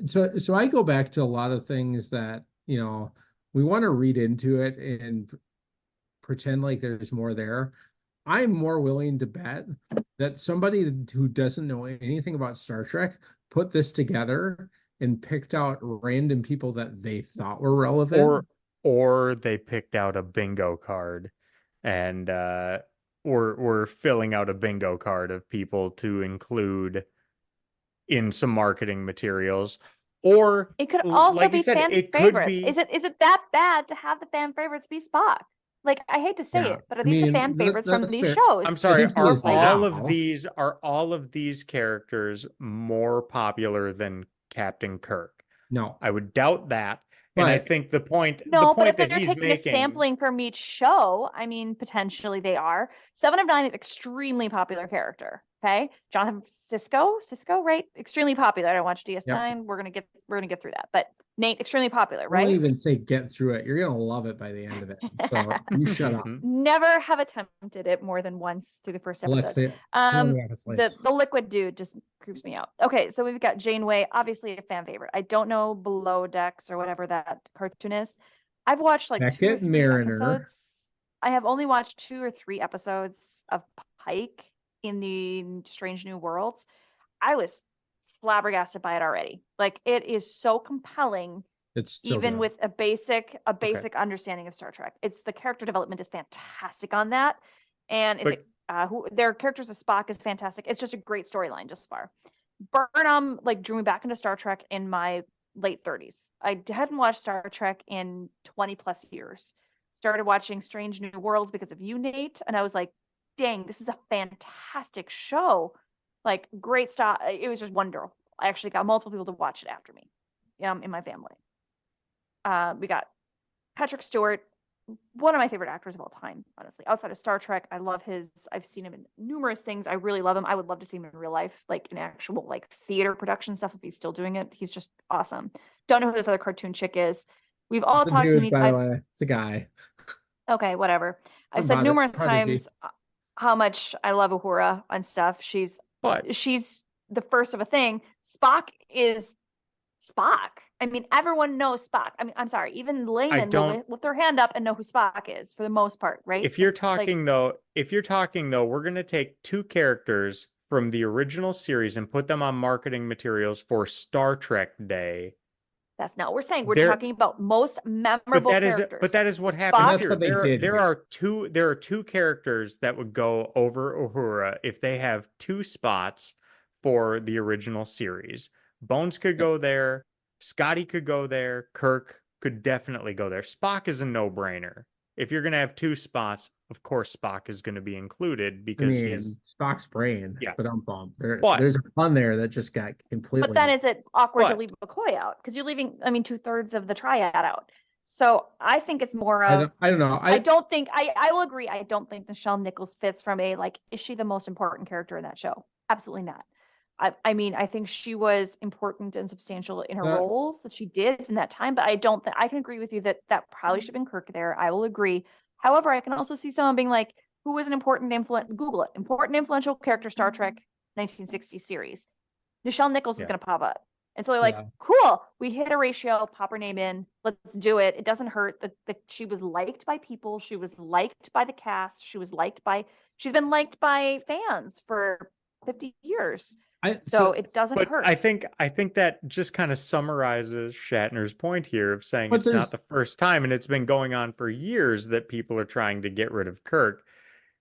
so I go back to a lot of things that, we want to read into it and pretend like there's more there. I'm more willing to bet that somebody who doesn't know anything about Star Trek put this together and picked out random people that they thought were relevant. Or they picked out a bingo card and were filling out a bingo card of people to include in some marketing materials. Or It could also like be you said, fan it could favorites. be Is it that bad to have the fan favorites be Spock? Like, I hate to say Yeah. it, but are I these the mean, fan favorites from that's these fair. shows? I'm sorry, think he are is all now. of these characters more popular than Captain Kirk? No, I would doubt that. And I but think the point No, but if that they're he's taking a making sampling from each show, I mean, potentially they are. Seven of Nine is extremely popular character. Okay, Jonathan Cisco, right? Extremely popular. I don't watch DS9. We're gonna get through that, but Nate, extremely popular, I right? won't even say get through it. You're gonna love it by the end of it. So you shut up. Never have attempted it more than once through the first episode. Alexia, The liquid dude just creeps me out. Okay, so we've got Janeway, obviously a fan favorite. I don't know Below Decks or whatever that cartoon is. I've watched like 2 or Beckett 3 Mariner. episodes. I have only watched 2 or 3 episodes of Pike in the Strange New Worlds. I was flabbergasted by it already. Like, it is so compelling. It's so Even good. with a basic understanding of Star Trek. It's the character development is fantastic on that. And their characters of Spock is fantastic. It's just a great storyline just far. Burnham like drew me back into Star Trek in my late 30s. I hadn't watched Star Trek in 20 plus years. Started watching Strange New Worlds because of you, Nate, and I was like, dang, this is a fantastic show. Like, great stuff. It was just wonderful. I actually got multiple people to watch it after me in my family. We got Patrick Stewart, one of my favorite actors of all time, honestly. Outside of Star Trek, I've seen him in numerous things. I really love him. I would love to see him in real life, like in actual like theater production stuff if he's still doing it. He's just awesome. Don't know who this other cartoon chick is. We've all It's a talked. dude, by the way. It's a guy. Okay, whatever. I've Don't said bother. numerous Prodigy. times how much I love Uhura and stuff. She's the first of a thing. Spock is Spock. I mean, everyone knows Spock. I mean, I'm sorry, even laymen will lift their hand up and know who Spock is for the most part, right? If you're talking though, we're going to take 2 characters from the original series and put them on marketing materials for Star Trek Day. That's not what we're saying. We're talking about most memorable characters. But that is what happened Spock, here. There are two characters that would go over Uhura if they have 2 spots for the original series. Bones could go there. Scotty could go there. Kirk could definitely go there. Spock is a no-brainer. If you're going to have 2 spots, of course Spock is going to be included because he's Spock's brain. Yeah. But I'm bummed. There's a pun there that just got completely. But then is it awkward to leave McCoy out? Because you're leaving, 2/3 of the triad out. So I think it's more of I don't know. I don't think I will agree. I don't think Nichelle Nichols fits from a like, is she the most important character in that show? Absolutely not. I think she was important and substantial in her roles that she did in that time, but I don't think I can agree with you that probably should have been Kirk there. I will agree. However, I can also see someone being like, who was an important Google it, important influential character, Star Trek 1960 series. Nichelle Nichols is going to pop up. And so they're like, cool, we hit a ratio, pop her name in, let's do it. It doesn't hurt that she was liked by people. She was liked by the cast. She's been liked by fans for 50 years. So it doesn't hurt. I think that just kind of summarizes Shatner's point here of saying it's not the first time, and it's been going on for years that people are trying to get rid of Kirk.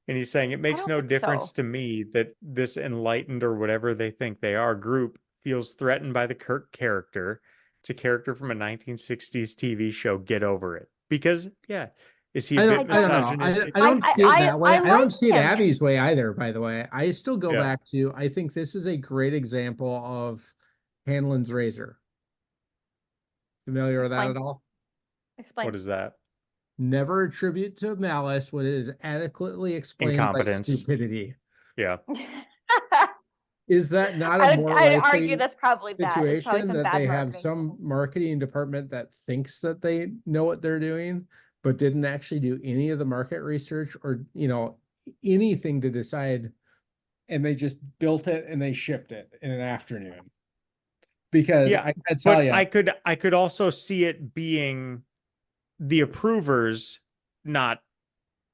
And he's saying it makes no difference to me that this enlightened or whatever they think they are group feels threatened by the Kirk character. It's a character from a 1960s TV show. Get over it. Because, yeah, is he I a don't, bit I don't know. misogynistic? I don't see it that way. I I like don't see it him. Abbie's way either, by the way. I still go Yeah. back to, I think this is a great example of Hanlon's razor. Familiar with that Explain. at all? Explain. What is that? Never attribute to malice what is adequately explained by Incompetence. stupidity. Yeah. Is that not a I'd more argue likely that's probably bad. It's probably situation some that bad they have marketing. some marketing department that thinks that they know what they're doing, but didn't actually do any of the market research or, anything to decide, and they just built it and they shipped it in an afternoon? Because Yeah, I tell But you, I could also see it being the approvers not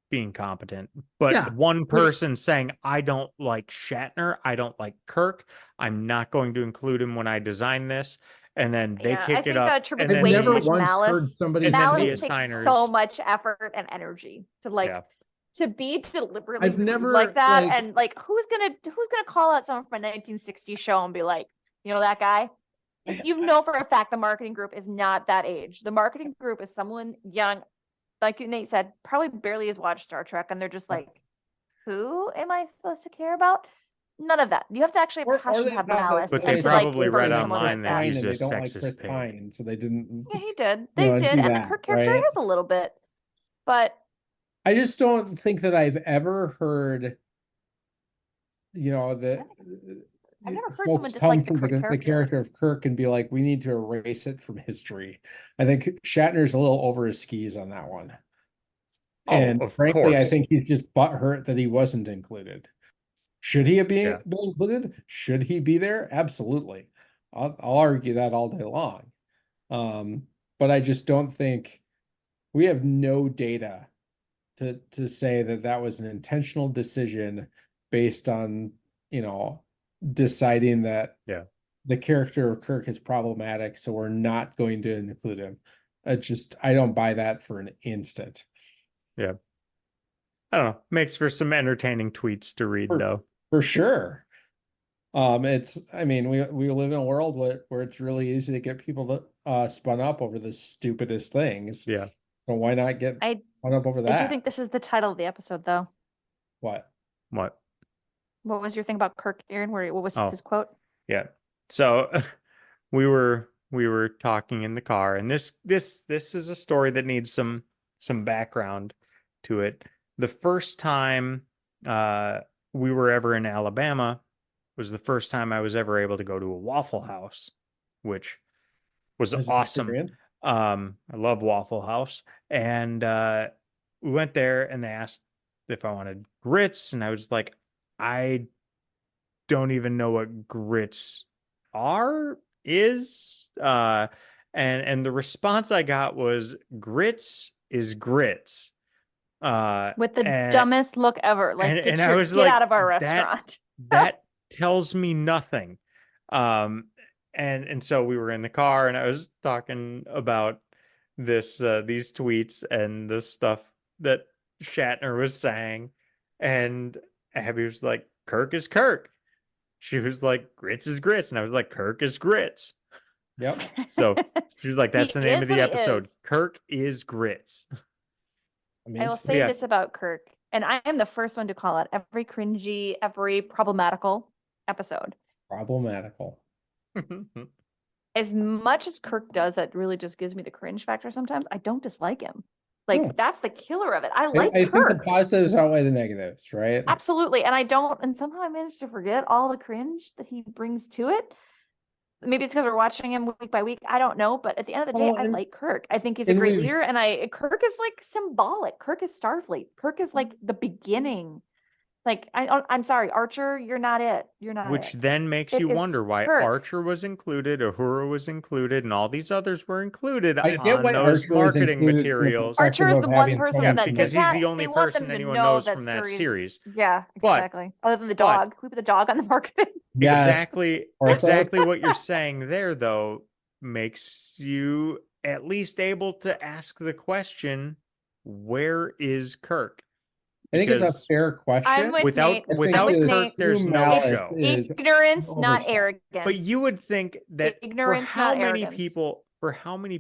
being competent, but Yeah. one person saying, I don't like Shatner, I don't like Kirk, I'm not going to include him when I design this, and then they I kick think it up, attributes and then way never too much once malice. heard somebody and then the Malice takes assigners. so much effort and energy to Yeah. to be deliberately I've never, like that, like- and who's gonna call out someone from a 1960s show and be like, that guy? You know for a fact the marketing group is not that age. The marketing group is someone young, like Nate said, probably barely has watched Star Trek, and they're just like, who am I supposed to care about? None of that. You have to actually have passion, have malice, But and they to probably read bring someone online like that that. he's a they don't like sexist Chris pig. Pine, so they didn't. Yeah, he did. You They know, did, do and the that, Kirk character right? is a little bit, but I just don't think that I've ever heard, that I've never heard folks someone dislike the come to Kirk the character. character of Kirk and be like, we need to erase it from history. I think Shatner's a little over his skis on that one. Oh, And of frankly, I course. think he's just butthurt that he wasn't included. Should he have been Yeah. included? Should he be there? Absolutely. I'll argue that all day long. But I just don't think we have no data to say that that was an intentional decision based on, deciding that Yeah. the character of Kirk is problematic, so we're not going to include him. I don't buy that for an instant. Yeah. I don't know. Makes for some entertaining tweets to read, though. For sure. We live in a world where it's really easy to get people to spun up over the stupidest things. Yeah. So why not get spun up over that? I do think this is the title of the episode, though. What? What? What was your thing about Kirk, Aaron? What was his quote? Yeah. So we were talking in the car, and this is a story that needs some background to it. The first time we were ever in Alabama was the first time I was ever able to go to a Waffle House, which was awesome. I love Waffle House, and we went there, and they asked if I wanted grits, and I was like, I don't even know what grits is. And the response I got was, grits is grits. With the dumbest look ever. Like, and I was like, out of our restaurant. That tells me nothing. And so we were in the car, and I was talking about these tweets and the stuff that Shatner was saying, and Abbie was like, Kirk is Kirk. She was like, grits is grits, and I was like, Kirk is grits. Yep. So she was like, that's the name of the episode. Is. Kirk is grits. I will say this about Kirk, and I am the first one to call out every cringy, every problematical episode. Problematical. As much as Kirk does, that really just gives me the cringe factor sometimes. I don't dislike him. That's the killer of it. I like I Kirk. think the positives outweigh the negatives, right? Absolutely. And somehow I managed to forget all the cringe that he brings to it. Maybe it's because we're watching him week by week. I don't know. But at the end of the day, I like Kirk. I think he's a great leader. And Kirk is symbolic. Kirk is Starfleet. Kirk is the beginning. I'm sorry, Archer, you're not it. You're not Which it. then makes you wonder why Kirk. Archer was included, Uhura was included, and all these others were included I get on why those Archer was marketing included materials. Archer is the one person Yeah, that because they he's can't- the only they want person them to anyone know knows that from that series. Yeah, But- exactly. Other than the dog. We put the dog on the marketing. Yes. Exactly what you're saying there, though, makes you at least able to ask the question, where is Kirk? I think it's a Because fair question. I'm with without Nate. without I'm with Kirk, Nate. there's True no malice show. is Ignorance, not overstep. arrogance. But you would think that Ignorance, for how not many arrogance.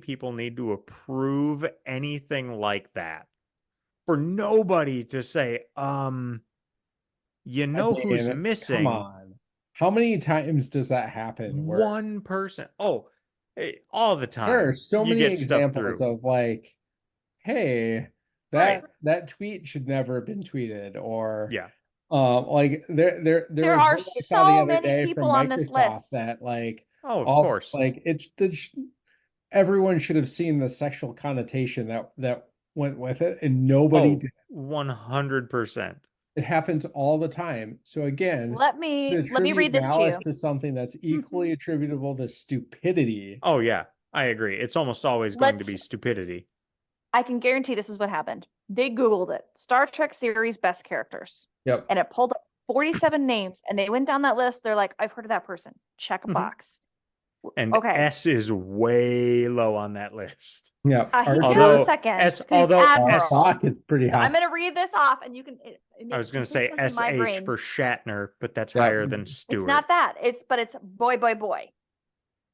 people need to approve anything like that? For nobody to say, you know who's Come missing? on. How many times does that happen? Where One person. Oh, all the time. there are so you many get stuff examples through. of like, hey, Right. that tweet should never have been tweeted, or Yeah. like there There was are one I saw the so other many day people from on this Microsoft list. that like Oh, of all course. like everyone should have seen the sexual connotation that went with it, and nobody did. 100%. It happens all the time. So again, Let me attribute read this to malice you. to something that's equally attributable to stupidity. Oh yeah, I agree. It's almost always going to be stupidity. I can guarantee this is what happened. They Googled it. Star Trek series best characters. Yep. And it pulled up 47 names, and they went down that list. They're like, I've heard of that person. Check a Mhm. box. And Okay. S is way low on that list. Yeah. He Although came second. S, 'cause he's although Admiral. Spock is pretty high. I'm going to read this off, and you can. It I was going to makes say sense in my SH brain. for Shatner, but that's Yeah. higher than Stewart. It's not that. But it's boy.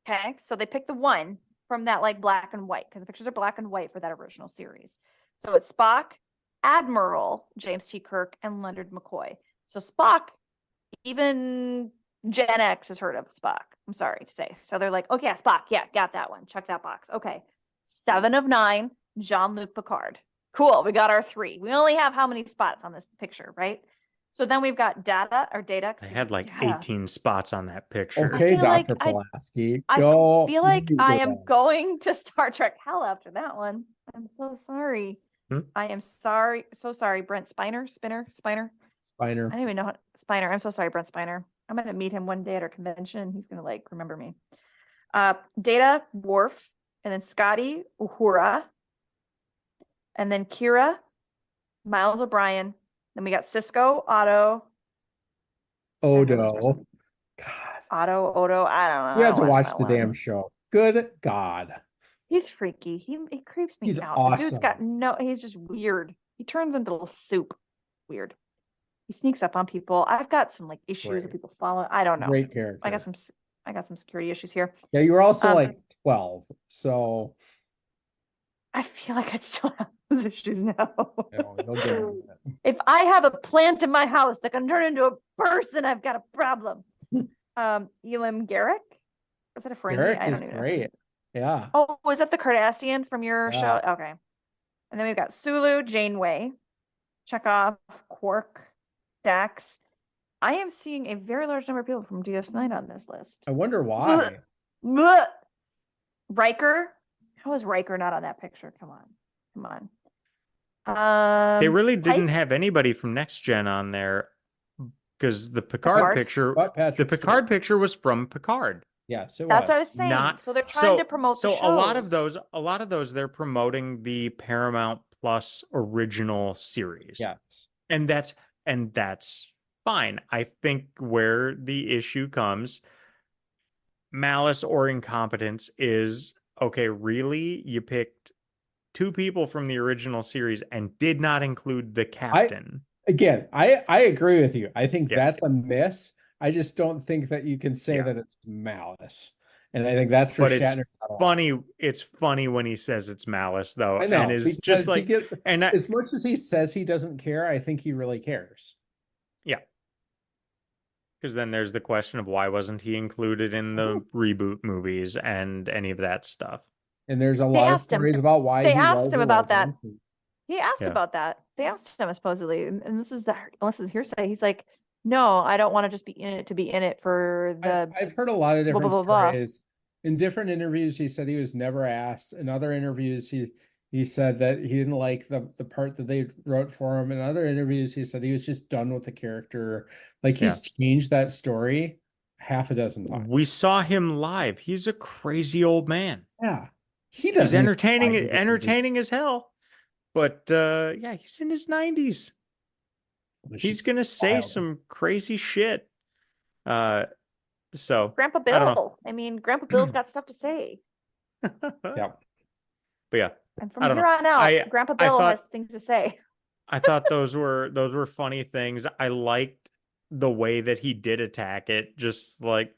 Okay, so they picked the one from that like black and white because the pictures are black and white for that original series. So it's Spock, Admiral James T. Kirk, and Leonard McCoy. So Spock, even Gen X has heard of Spock. I'm sorry to say. So they're like, okay, yeah, Spock, yeah, got that one. Check that box. Okay, 7 of 9, Jean-Luc Picard. Cool, we got our 3. We only have how many spots on this picture, right? So then we've got Data. I had like 18 spots on that picture. Okay, feel like Dr. Pulaski. I Go. feel like you I go. am going to Star Trek hell after that one. I'm so sorry. I am sorry. So sorry, Brent Spiner. Spiner. I don't even know how Spiner. I'm so sorry, Brent Spiner. I'm gonna meet him one day at our convention. He's gonna like remember me. Data, Worf, and then Scotty, Uhura, and then Kira, Miles O'Brien. Then we got Cisco, Otto. Odo. God. Otto, Odo. I don't know. We have I to don't watch that the one. damn show. Good God. He's freaky. He creeps me He's out. awesome. The dude's got he's just weird. He turns into soup. Weird. He sneaks up on people. I've got some like issues with people following. I don't know. Great character. I got some security issues here. Yeah, you were also like 12, so I feel like I'd still have those issues now. you'll get into it. If I have a plant in my house that can turn into a person, I've got a problem. Elam Garrick? Is that a friend? Eric I is don't even great. Yeah. Oh, is that the Cardassian from your show? Okay. And then we've got Sulu, Janeway, Chekhov, Quark, Dax. I am seeing a very large number of people from DS9 on this list. I wonder why. Riker. How is Riker not on that picture? Come on. They really didn't have anybody from Next Gen on there because the Picard picture, picture was from Picard. Yes, that's what I was saying. So they're trying to promote the shows. a lot of those, they're promoting the Paramount Plus original series. Yes, and that's fine. I think where the issue comes, malice or incompetence, is okay. Really, you picked 2 people from the original series and did not include the captain. I agree with you. I think that's a miss. I just don't think that you can say that it's malice. And I think that's for Shatner. It's funny when he says it's malice, though. I know, and is just like, as much as he says he doesn't care, I think he really cares. Yeah. Because then there's the question of why wasn't he included in the reboot movies and any of that stuff. And there's a lot of stories about why they asked him about that. He asked about that. They asked him supposedly, and this is hearsay. He's like, no, I don't want to just be in it to be in it for the. I've heard a lot of different stories. In different interviews, he said he was never asked. In other interviews, he said that he didn't like the part that they wrote for him. In other interviews, he said he was just done with the character. Like he's changed that story half a dozen times. We saw him live. He's a crazy old man. Yeah. He's entertaining as hell. But he's in his 90s. He's gonna say some crazy shit. So Grandpa Bill. I mean, Grandpa Bill's got stuff to say. Yeah. But yeah. And from here on out, Grandpa Bill has things to say. I thought those were funny things. I liked the way that he did attack it. Just like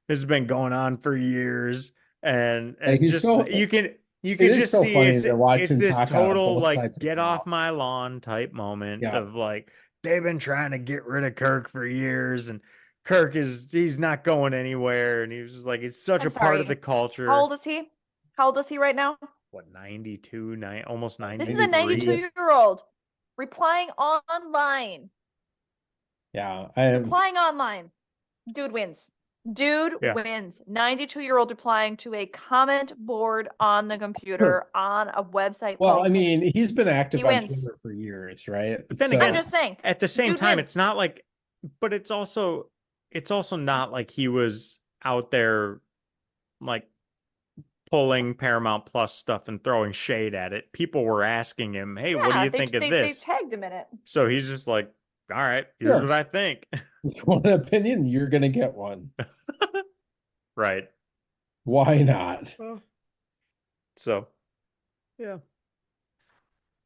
this has been going on for years, and Like and he's just so you it can is just so see funny to watch it's him this talk out of total both like sides of his get off mouth. my lawn type moment Yeah. of like they've been trying to get rid of Kirk for years, and he's not going anywhere, and he was just like it's such I'm a part of sorry. the culture. How old is he? How old is he right now? What 92, almost This is a 93? 92-year-old replying online. Yeah, I am. Replying online. Dude wins. Dude Yeah. wins. 92-year-old replying to a comment board on the computer on a website Well, I post. mean, he's been active He on wins. Twitter for years, right? But then So- again, I'm just saying. at the same Dude time, wins. it's not like, but it's also not like he was out there like pulling Paramount Plus stuff and throwing shade at it. People were asking him, "Hey, what do Yeah, you think of they this?" tagged him in it. So he's just like, "All right, here's Sure. what I think." if you want an opinion, you're gonna get one. Right. Why not? So, yeah.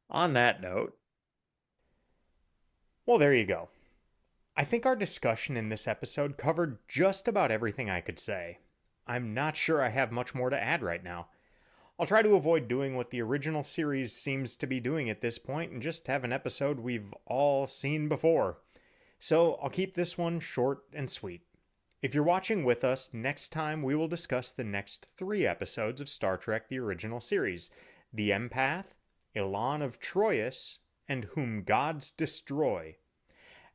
On that note, well, there you go. I think our discussion in this episode covered just about everything I could say. I'm not sure I have much more to add right now. I'll try to avoid doing what the original series seems to be doing at this point and just have an episode we've all seen before. So I'll keep this one short and sweet. If you're watching with us, next time we will discuss the next 3 episodes of Star Trek the original series: The Empath, Elan of Troyes, and Whom Gods Destroy.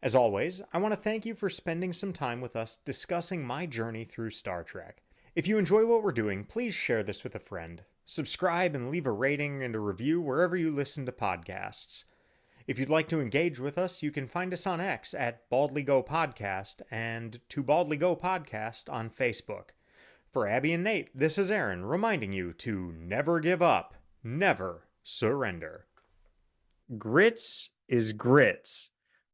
As always, I want to thank you for spending some time with us discussing my journey through Star Trek. If you enjoy what we're doing, please share this with a friend. Subscribe and leave a rating and a review wherever you listen to podcasts. If you'd like to engage with us, you can find us on X at Baldly Go Podcast and To Baldly Go Podcast on Facebook. For Abbie and Nate, this is Aaron reminding you to never give up, never surrender. Grits is grits.